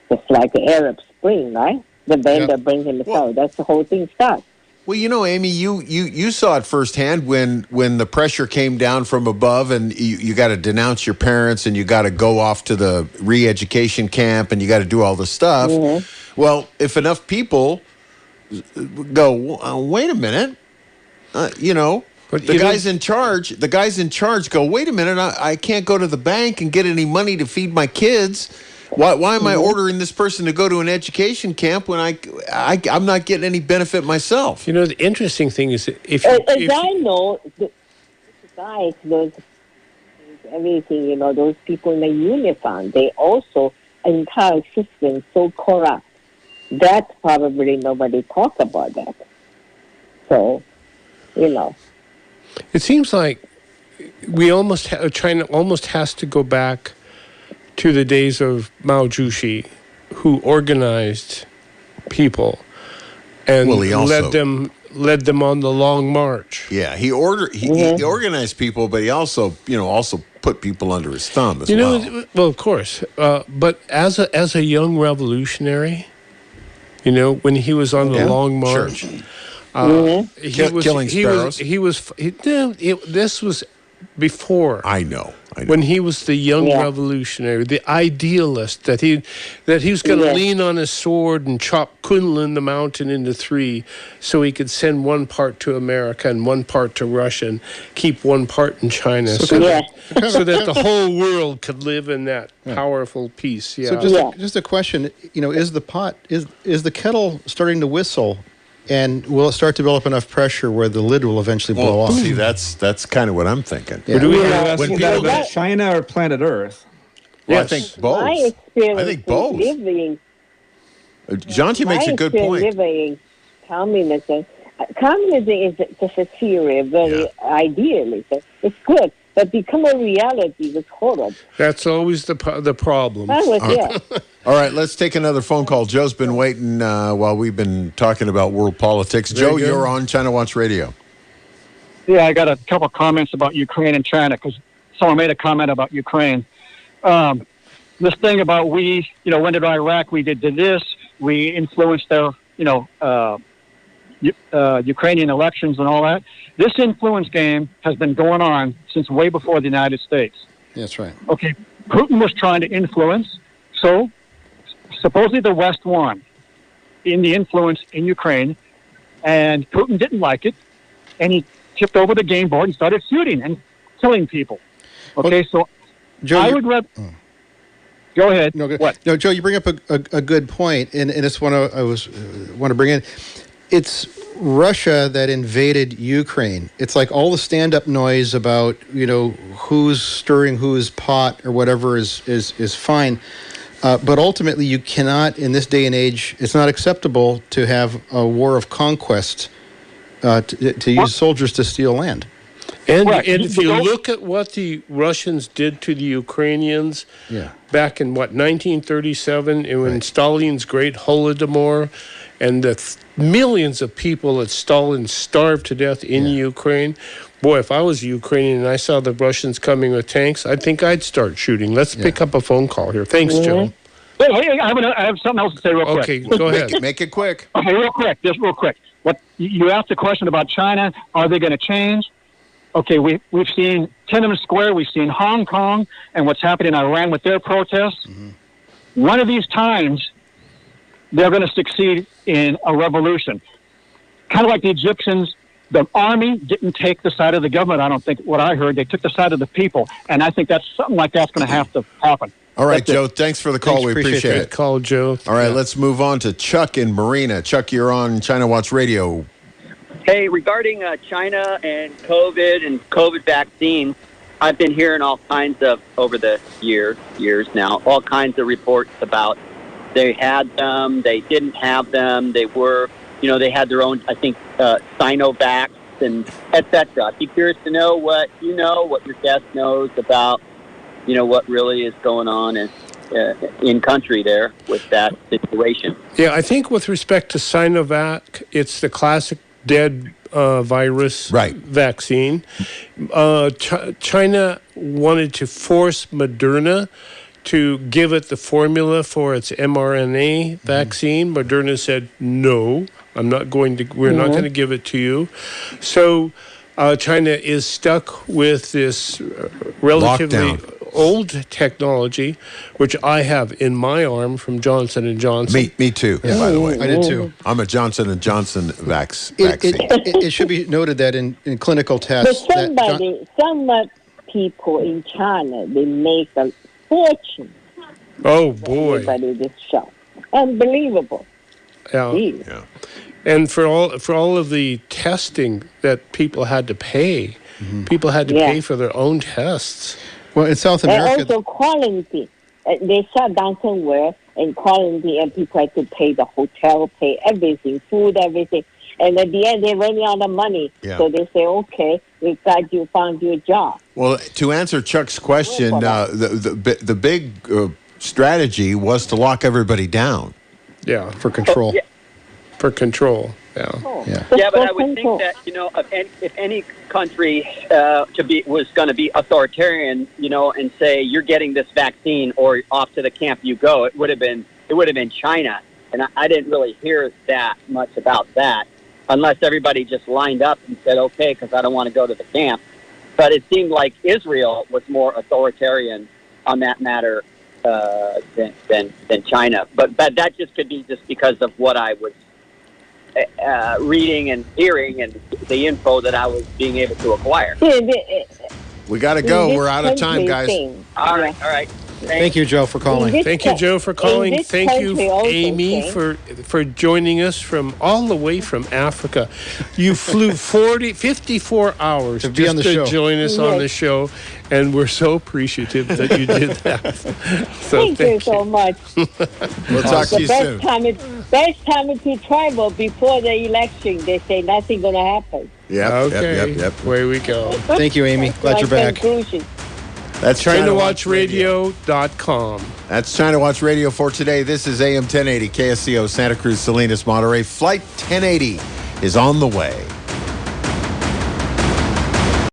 Just like the Arab Spring, right? The vendor brings himself. That's the whole thing starts. Well, you know, Amy, you saw it firsthand when the pressure came down from above, and you got to denounce your parents, and you got to go off to the re-education camp, and you got to do all the stuff. Well, if enough people go, wait a minute, you know, the guys in charge go, wait a minute, I can't go to the bank and get any money to feed my kids. Why am I ordering this person to go to an education camp when I'm not getting any benefit myself? You know, the interesting thing is that if I know, the guys, those everything, you know, those people in the uniform, they also entire system so corrupt that probably nobody talk about that. So, you know, it seems like we China almost has to go back to the days of Mao Zedong, who organized people and led them on the long march. Yeah, he organized people, but he also put people under his thumb as well. You know, well, of course, but as a young revolutionary, you know, when he was on the long march, killing sparrows. This was before. I know. When he was the young revolutionary, the idealist, that he was going to lean on his sword and chop Kunlun the mountain into three, so he could send one part to America and one part to Russia and keep one part in China, so that the whole world could live in that powerful peace. Yeah. So just a question, you know, is the kettle starting to whistle? And will it start to develop enough pressure where the lid will eventually blow off? See, that's kind of what I'm thinking. Yeah. Do we asking about China or planet Earth? Well, I think both. My experience I think both. Living, Jonty makes a good point. Living in communism is just a theory, very idealism. It's good, but become a reality was horrible. That's always the problem. All right, let's take another phone call. Joe's been waiting while we've been talking about world politics. Joe, you're on China Watch Radio. Yeah, I got a couple comments about Ukraine and China because someone made a comment about Ukraine. This thing about we went to Iraq, we did this, we influenced their, Ukrainian elections and all that. This influence game has been going on since way before the United States. That's right. Okay, Putin was trying to influence, so supposedly the West won in the influence in Ukraine, and Putin didn't like it, and he tipped over the game board and started shooting and killing people. Okay, so Joe, I would rather... Go ahead. No, Joe, you bring up a good point, and it's one I want to bring in. It's Russia that invaded Ukraine. It's like all the stand-up noise about who's stirring whose pot or whatever is fine, but ultimately you cannot, in this day and age, it's not acceptable to have a war of conquest to use soldiers to steal land. And, Right. and if you look at what the Russians did to the Ukrainians back in, 1937, when Stalin's Great Holodomor, and the millions of people that Stalin starved to death in Ukraine. Boy, if I was Ukrainian and I saw the Russians coming with tanks, I think I'd start shooting. Let's pick up a phone call here. Thanks, Joe. Wait, I have something else to say real quick. Okay, go ahead. Make it quick. Okay, just real quick. What you asked a question about China? Are they going to change? Okay, we've seen Tiananmen Square, we've seen Hong Kong, and what's happening in Iran with their protests. One of these times, they're going to succeed in a revolution. Kind of like the Egyptians, the army didn't take the side of the government, I don't think, what I heard. They took the side of the people, and I think that's something like that's going to have to happen. All right, Joe, thanks for the call. We appreciate it. Good call, Joe. All right, let's move on to Chuck in Marina. Chuck, you're on China Watch Radio. Hey, regarding China and COVID vaccines, I've been hearing all kinds of, over the years now, all kinds of reports about they had them, they didn't have them, they were, they had their own, I think, Sinovac and et cetera. I'd be curious to know what what your guest knows about, what really is going on in country there with that situation. Yeah, I think with respect to Sinovac, it's the classic dead virus vaccine. China wanted to force Moderna to give it the formula for its mRNA vaccine. Moderna said, no, we're not going to give it to you. So China is stuck with this relatively old technology, which I have in my arm from Johnson & Johnson. Me too, by the way. I did too. I'm a Johnson & Johnson vaccine. It should be noted that in clinical tests... But some people in China, they make a fortune. Oh, boy. Everybody this show. Unbelievable. Yeah. And for all of the testing that people had to pay, people had to pay for their own tests. Well, in South America... And also quarantine. They shut down somewhere and quarantine, and people had to pay the hotel, pay everything, food, everything. And at the end, they're running out of money. Yeah. So they say, okay, found you a job. Well, to answer Chuck's question, the big strategy was to lock everybody down. Yeah. For control. For control, Yeah, but I would think that, if any country was going to be authoritarian, and say you're getting this vaccine or off to the camp you go, it would have been China. And I didn't really hear that much about that, unless everybody just lined up and said, okay, because I don't want to go to the camp. But it seemed like Israel was more authoritarian on that matter than China. But that just could be just because of what I was reading and hearing and the info that I was being able to acquire. We got to go. We're out of time, guys. All right. Thank you, Joe, for calling. Thank you, Joe, for calling. Thank you, Amy, for joining us from all the way from Africa. You flew 54 hours to be on the to show. join us on the show, and we're so appreciative that you did that. So Thank you so much. We'll talk to you soon. Best time to travel before the election. They say nothing going to happen. Yep. Away we go. Thank you, Amy. Glad you're back. Conclusion. That's ChinaWatchRadio.com. That's China Watch Radio for today. This is AM 1080, KSCO Santa Cruz, Salinas, Monterey. Flight 1080 is on the way.